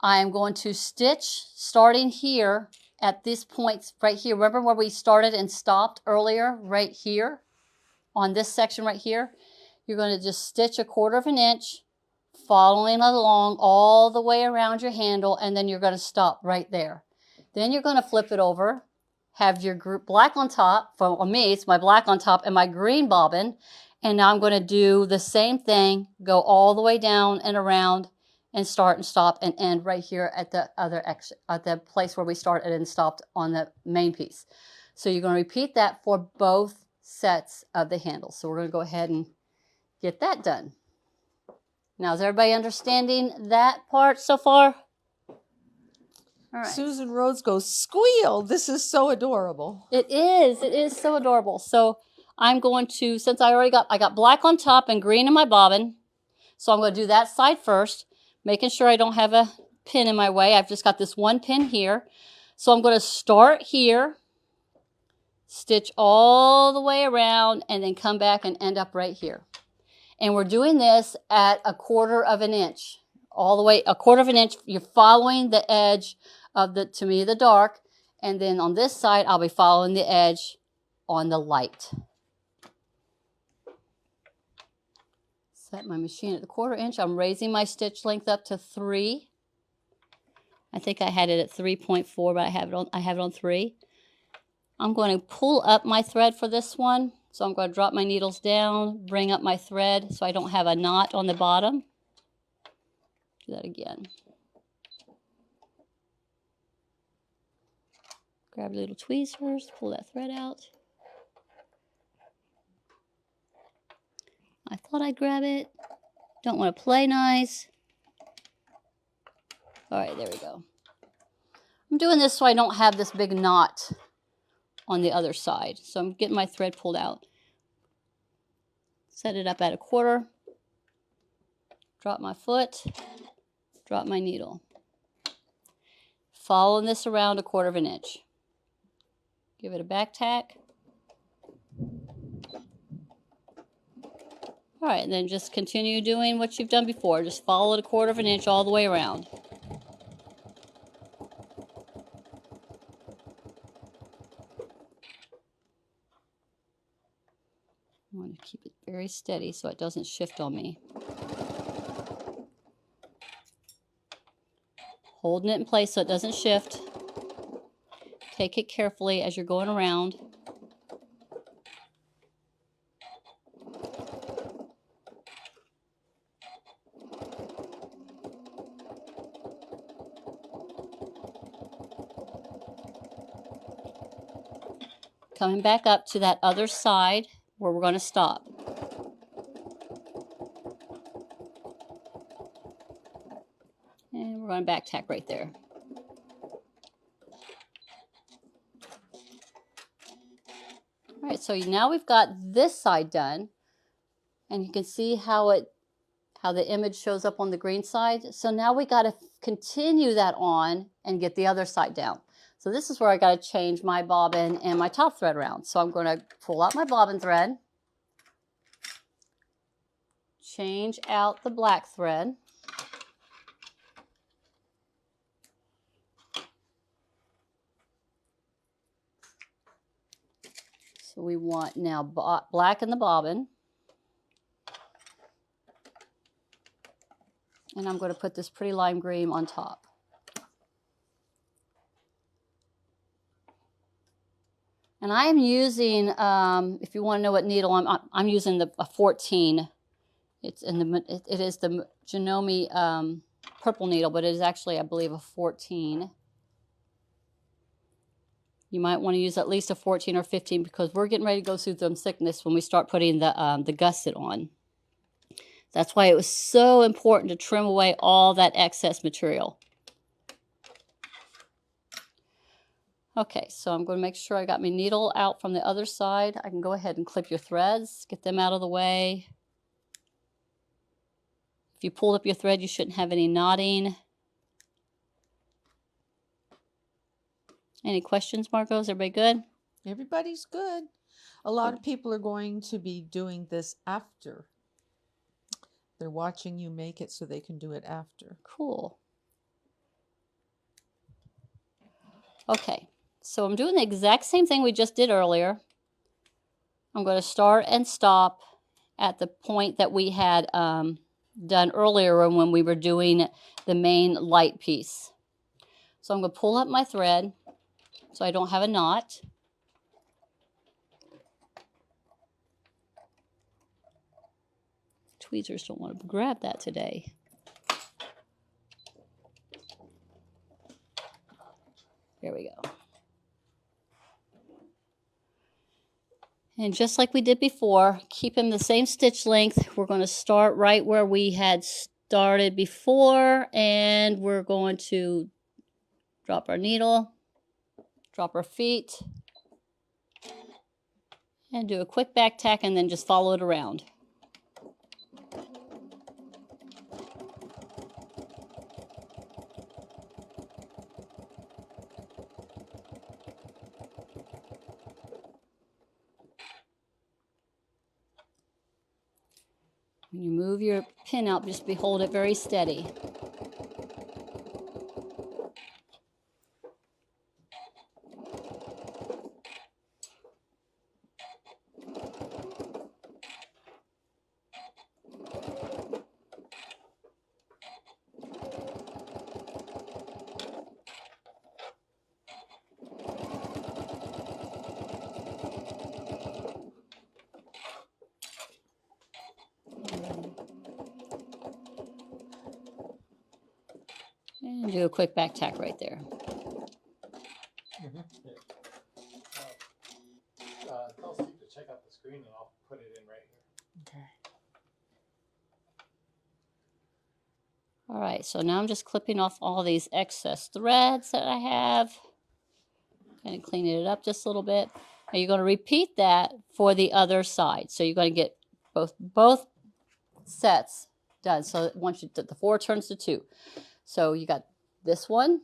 I'm going to stitch starting here at these points right here. Remember where we started and stopped earlier? Right here on this section right here. You're going to just stitch 1/4 inch, following along all the way around your handle, and then you're going to stop right there. Then you're going to flip it over, have your black on top. For me, it's my black on top and my green bobbin. And now I'm going to do the same thing, go all the way down and around, and start and stop and end right here at the other exit, at the place where we started and stopped on the main piece. So you're going to repeat that for both sets of the handles. So we're going to go ahead and get that done. Now, is everybody understanding that part so far? All right. Susan Rhodes goes, squeal. This is so adorable. It is so adorable. So I'm going to, since I got black on top and green in my bobbin, so I'm going to do that side first, making sure I don't have a pin in my way. I've just got this one pin here. So I'm going to start here, stitch all the way around, and then come back and end up right here. And we're doing this at 1/4 inch, all the way 1/4 inch. You're following the edge of the dark, and then on this side, I'll be following the edge on the light. Set my machine at the 1/4 inch. I'm raising my stitch length up to 3. I think I had it at 3.4, but I have it on 3. I'm going to pull up my thread for this one. So I'm going to drop my needles down, bring up my thread so I don't have a knot on the bottom. Do that again. Grab little tweezers, pull that thread out. I thought I'd grab it. Don't want to play nice. All right, there we go. I'm doing this so I don't have this big knot on the other side. So I'm getting my thread pulled out. Set it up at 1/4. Drop my foot. Drop my needle. following this around 1/4 inch. Give it a back tack. All right, and then just continue doing what you've done before. Just follow it 1/4 inch all the way around. I want to keep it very steady so it doesn't shift on me. Holding it in place so it doesn't shift. Take it carefully as you're going around. Coming back up to that other side where we're going to stop. And we're going to back tack right there. All right, so now we've got this side done, and you can see how the image shows up on the green side. So now we got to continue that on and get the other side down. So this is where I got to change my bobbin and my top thread around. So I'm going to pull out my bobbin thread, change out the black thread, so we want now black in the bobbin, and I'm going to put this pretty lime green on top. And I am using, if you want to know what needle I'm using a 14. It is the Janome purple needle, but it is actually, I believe, a 14. You might want to use at least a 14 or 15 because we're getting ready to go through some thickness when we start putting the gusset on. That's why it was so important to trim away all that excess material. Okay, so I'm going to make sure I got my needle out from the other side. I can go ahead and clip your threads, get them out of the way. If you pulled up your thread, you shouldn't have any knotting. Any questions, Marco? Is everybody good? Everybody's good. A lot of people are going to be doing this after. They're watching you make it so they can do it after. Cool. Okay, so I'm doing the exact same thing we just did earlier. I'm going to start and stop at the point that we had done earlier when we were doing the main light piece. So I'm going to pull up my thread so I don't have a knot. Tweezers don't want to grab that today. There we go. And just like we did before, keep them the same stitch length. We're going to start right where we had started before, and we're going to drop our needle, drop our feet, and do a quick back tack, and then just follow it around. When you move your pin out, just hold it very steady. And do a quick back tack right there. Tell Steve to check out the screen and I'll put it in right here. Okay. All right, so now I'm just clipping off all these excess threads that I have. Kind of cleaning it up just a little bit. Now you're going to repeat that for the other side. So you're going to get both sets done. So once the 4 turns to 2. So you got this one,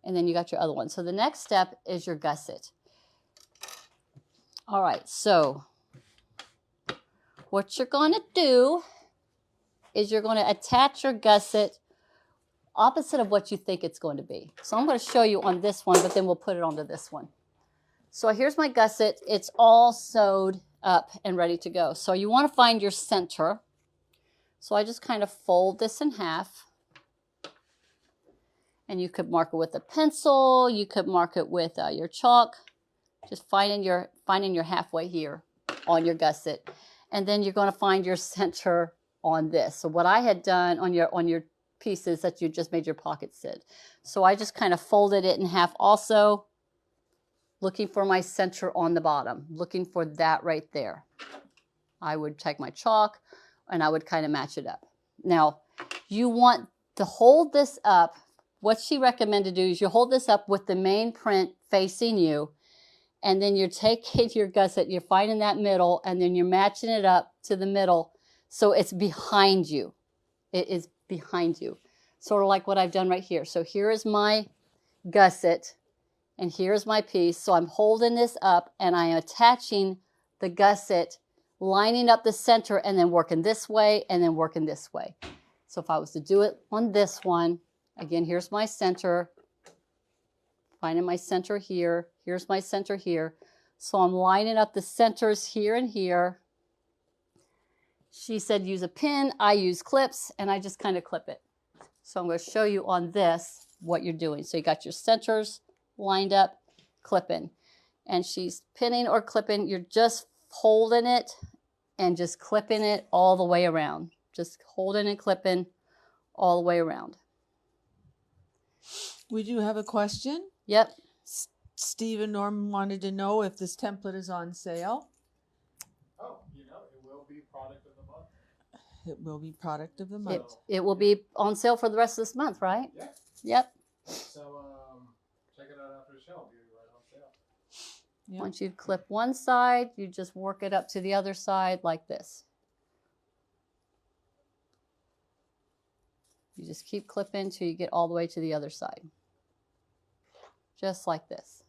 and then you got your other one. So the next step is your gusset. All right, so what you're going to do is you're going to attach your gusset opposite of what you think it's going to be. So I'm going to show you on this one, but then we'll put it onto this one. So here's my gusset. It's all sewed up and ready to go. So you want to find your center. So I just kind of fold this in half. And you could mark it with a pencil. You could mark it with your chalk. Just finding your halfway here on your gusset. And then you're going to find your center on this. So what I had done on your pieces that you just made your pockets in. So I just kind of folded it in half also, looking for my center on the bottom, looking for that right there. I would take my chalk and I would kind of match it up. Now, you want to hold this up. What she recommended to do is you hold this up with the main print facing you, and then you're taking your gusset, you're finding that middle, and then you're matching it up to the middle so it's behind you. It is behind you. Sort of like what I've done right here. So here is my gusset, and here's my piece. So I'm holding this up, and I am attaching the gusset, lining up the center, and then working this way, and then working this way. So if I was to do it on this one, again, here's my center, finding my center here, here's my center here. So I'm lining up the centers here and here. She said use a pin, I use clips, and I just kind of clip it. So I'm going to show you on this what you're doing. So you got your centers lined up, clipping. And she's pinning or clipping, you're just holding it and just clipping it all the way around. Just holding and clipping all the way around. We do have a question. Yep. Steve Norman wanted to know if this template is on sale. Oh, it will be product of the month. It will be product of the month. It will be on sale for the rest of this month, right? Yeah. Yep. So check it out after the show. It'll be right on sale. Yep. Once you clip one side, you just work it up to the other side like this. You just keep clipping till you get all the way to the other side. Just like this.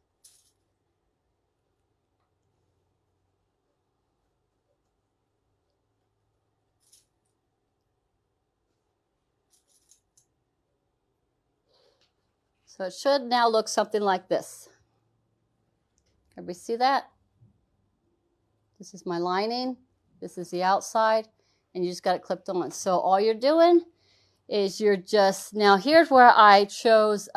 So it should now look something like this. Everybody see that? This is my lining. This is the outside. And you just got it clipped on. So all you're doing is you're just, now here's where I chose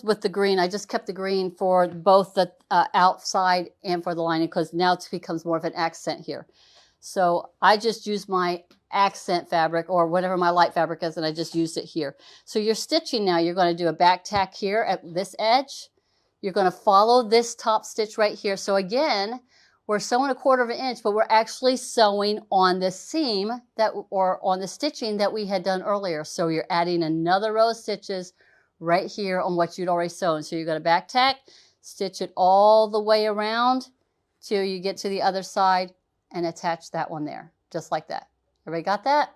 with the green. I just kept the green for both the outside and for the lining because now it becomes more of an accent here. So I just used my accent fabric or whatever my light fabric is, and I just used it here. So you're stitching now. You're going to do a back tack here at this edge. You're going to follow this top stitch right here. So again, we're sewing 1/4 of an inch, but we're actually sewing on the seam or on the stitching that we had done earlier. So you're adding another row of stitches right here on what you'd already sewn. So you're going to back tack, stitch it all the way around till you get to the other side and attach that one there, just like that. Everybody got that?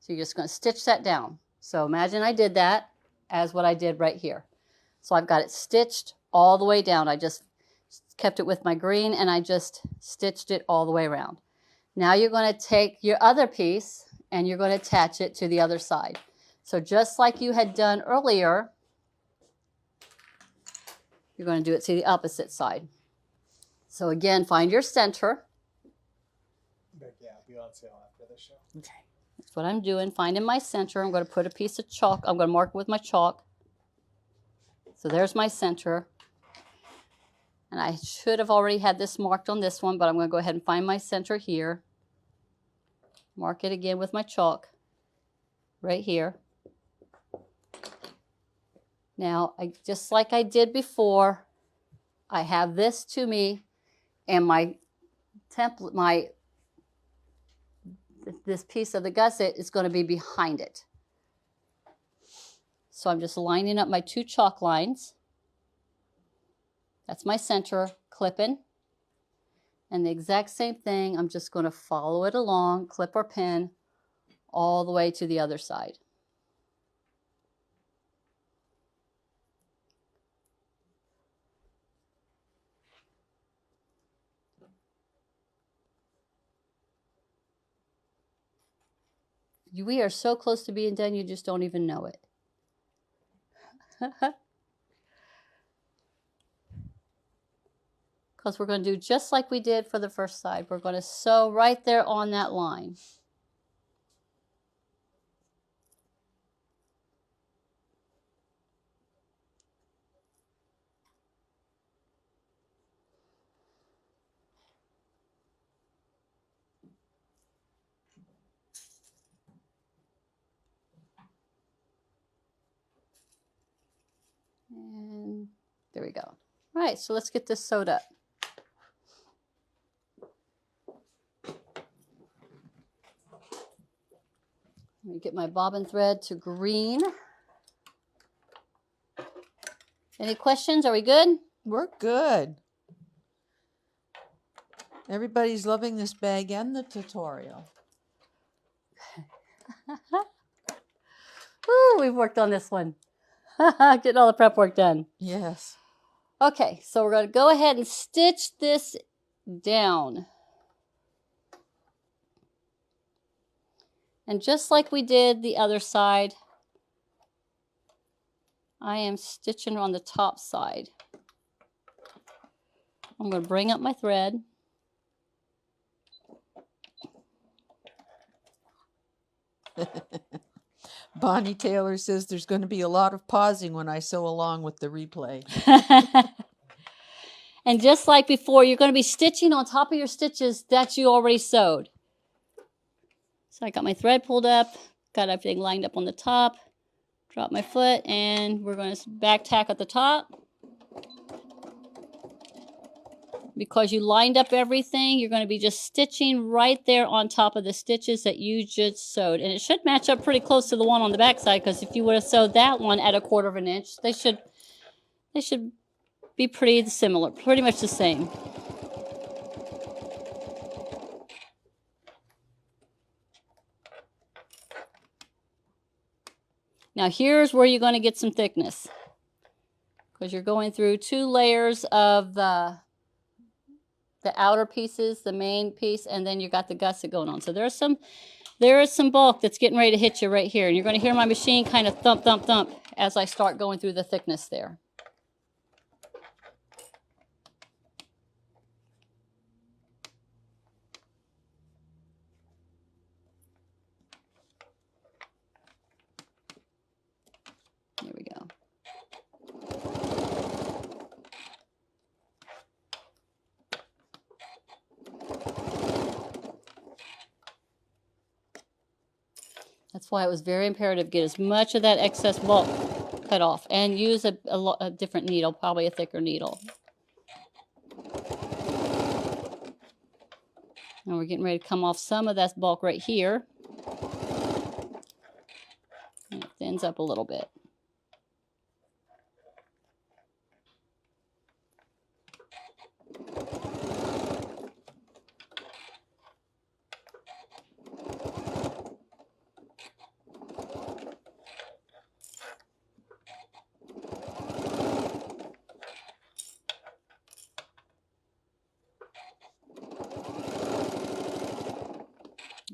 So you're just going to stitch that down. So imagine I did that as what I did right here. So I've got it stitched all the way down. I just kept it with my green and I just stitched it all the way around. Now you're going to take your other piece and you're going to attach it to the other side. So just like you had done earlier, you're going to do it to the opposite side. So again, find your center. But yeah, it'll be on sale after the show. Okay. That's what I'm doing, finding my center. I'm going to put a piece of chalk. I'm going to mark it with my chalk. So there's my center. And I should have already had this marked on this one, but I'm going to go ahead and find my center here. Mark it again with my chalk right here. Now, just like I did before, I have this to me and my template, this piece of the gusset is going to be behind it. So I'm just lining up my 2 chalk lines. That's my center, clipping. And the exact same thing, I'm just going to follow it along, clip or pin, all the way to the other side. We are so close to being done, you just don't even know it. Because we're going to do just like we did for the first side. We're going to sew right there on that line. And there we go. All right, so let's get this sewed up. Let me get my bobbin thread to green. Any questions? Are we good? We're good. Everybody's loving this bag and the tutorial. Ooh, we've worked on this one. Getting all the prep work done. Yes. Okay, so we're going to go ahead and stitch this down. And just like we did the other side, I am stitching on the top side. I'm going to bring up my thread. Bonnie Taylor says there's going to be a lot of pausing when I sew along with the replay. And just like before, you're going to be stitching on top of your stitches that you already sewed. So I got my thread pulled up, got everything lined up on the top, drop my foot, and we're going to back tack at the top. Because you lined up everything, you're going to be just stitching right there on top of the stitches that you just sewed. And it should match up pretty close to the one on the back side, because if you would have sewed that one at 1/4 inch, they should be pretty similar, pretty much the same. Now here's where you're going to get some thickness, because you're going through 2 layers of the outer pieces, the main piece, and then you got the gusset going on. So there is some bulk that's getting ready to hit you right here, and you're going to hear my machine kind of thump, thump, thump as I start going through the thickness there. There we go. That's why it was very imperative to get as much of that excess bulk cut off and use a different needle, probably a thicker needle. Now we're getting ready to come off some of that bulk right here. And it thins up a little bit.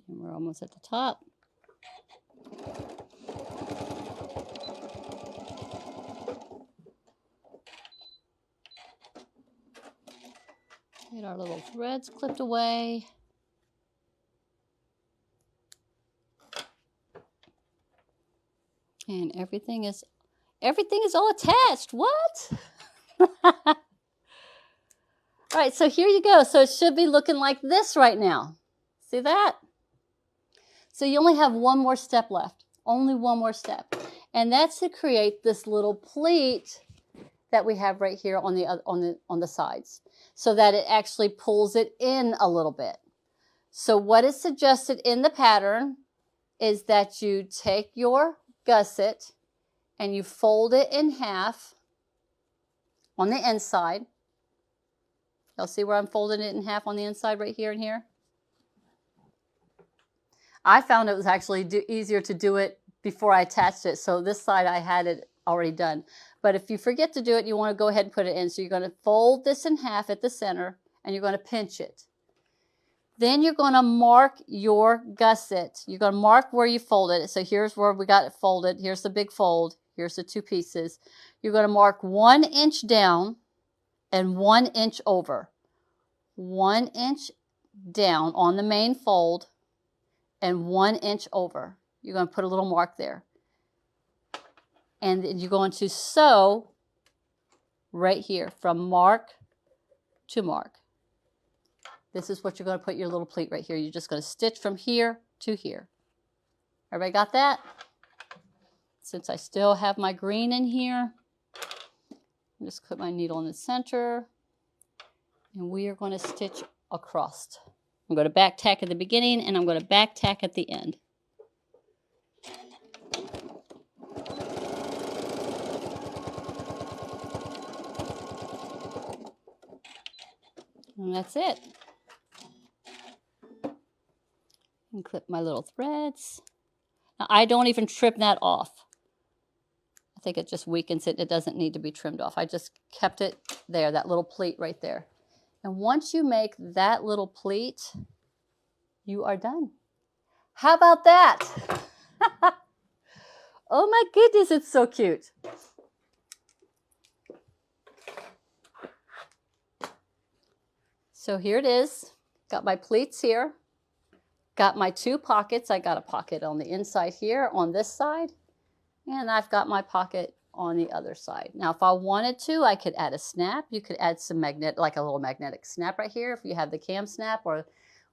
And we're almost at the top. Get our little threads clipped away. And everything is all attached. What? All right, so here you go. So it should be looking like this right now. See that? So you only have one more step left. Only one more step. And that's to create this little pleat that we have right here on the sides, so that it actually pulls it in a little bit. So what is suggested in the pattern is that you take your gusset and you fold it in half on the inside. Y'all see where I'm folding it in half on the inside right here and here? I found it was actually easier to do it before I attached it. So this side I had it already done. But if you forget to do it, you want to go ahead and put it in. So you're going to fold this in half at the center and you're going to pinch it. Then you're going to mark your gusset. You're going to mark where you folded it. So here's where we got it folded. Here's the big fold. Here's the 2 pieces. You're going to mark 1 inch down and 1 inch over. 1 inch down on the main fold and 1 inch over. You're going to put a little mark there. And then you're going to sew right here from mark to mark. This is what you're going to put your little pleat right here. You're just going to stitch from here to here. Everybody got that? Since I still have my green in here, I'll just put my needle in the center, and we are going to stitch across. I'm going to back tack at the beginning, and I'm going to back tack at the end. And that's it. And clip my little threads. Now, I don't even trim that off. I think it just weakens it. It doesn't need to be trimmed off. I just kept it there, that little pleat right there. And once you make that little pleat, you are done. How about that? Oh my goodness, it's so cute. So here it is. Got my pleats here. Got my 2 pockets. I got a pocket on the inside here on this side, and I've got my pocket on the other side. Now, if I wanted to, I could add a snap. You could add some magnet, like a little magnetic snap right here, if you have the cam snap or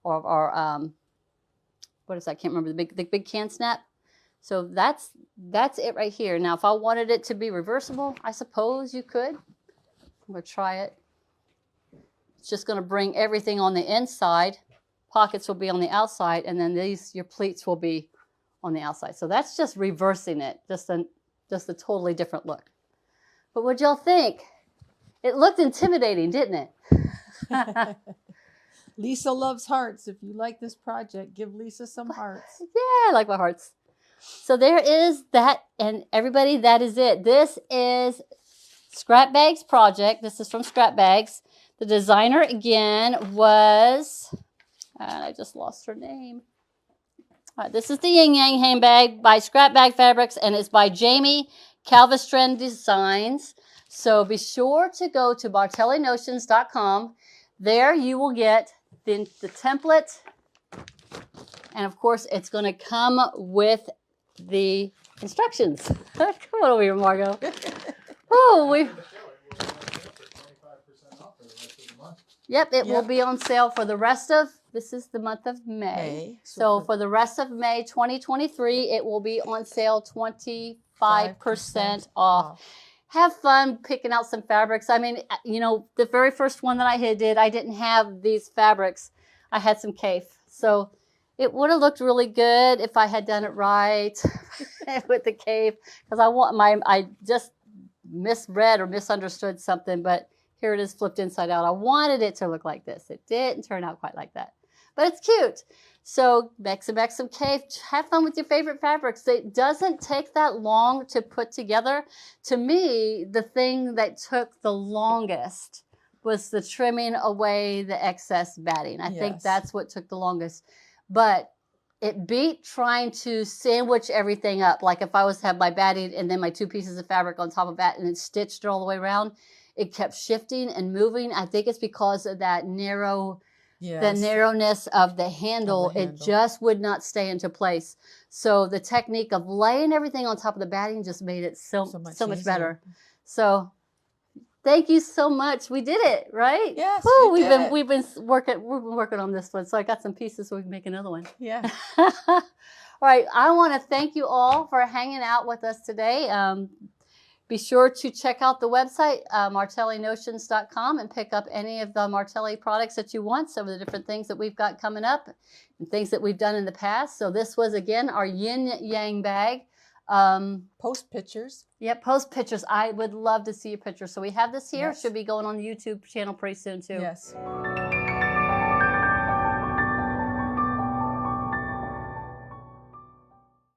what is that? I can't remember the big can snap. So that's it right here. Now, if I wanted it to be reversible, I suppose you could. I'm gonna try it. It's just gonna bring everything on the inside. Pockets will be on the outside, and then your pleats will be on the outside. So that's just reversing it, just a totally different look. But what'd y'all think? It looked intimidating, didn't it? Lisa loves hearts. If you like this project, give Lisa some hearts. Yeah, I like my hearts. So there is that, and everybody, that is it. This is Scrap Bags project. This is from Scrap Bags. The designer again was, and I just lost her name. All right, this is the Yin Yang handbag by Scrap Bag Fabrics, and it's by Jamie Calvestren Designs. So be sure to go to martellinotions.com. There you will get the template, and of course it's going to come with the instructions. Come on over here, Margot. Oh, Yep, it will be on sale for the rest of, this is the month of May. So for the rest of May 2023, it will be on sale 25% off. Have fun picking out some fabrics. I mean, you know, the very first one that I did, I didn't have these fabrics. I had some CAF. So it would have looked really good if I had done it right with the CAF, because I just misread or misunderstood something, but here it is flipped inside out. I wanted it to look like this. It didn't turn out quite like that, but it's cute. So mix and back some CAF. Have fun with your favorite fabrics. It doesn't take that long to put together. To me, the thing that took the longest was the trimming away the excess batting. I think that's what took the longest. But it beat trying to sandwich everything up. Like if I was to have my batting and then my 2 pieces of fabric on top of that and then stitched it all the way around, it kept shifting and moving. I think it's because of that the narrowness of the handle. It just would not stay into place. So the technique of laying everything on top of the batting just made it so much better. So thank you so much. We did it, right? Yes. We've been working on this one. So I got some pieces so we can make another one. Yeah. All right. I want to thank you all for hanging out with us today. Be sure to check out the website, martellinotions.com, and pick up any of the Martelli products that you want, some of the different things that we've got coming up and things that we've done in the past. So this was, again, our Yin Yang bag. Post pictures. Yep, post pictures. I would love to see your pictures. So we have this here. Yes. Should be going on the YouTube channel pretty soon, too. Yes.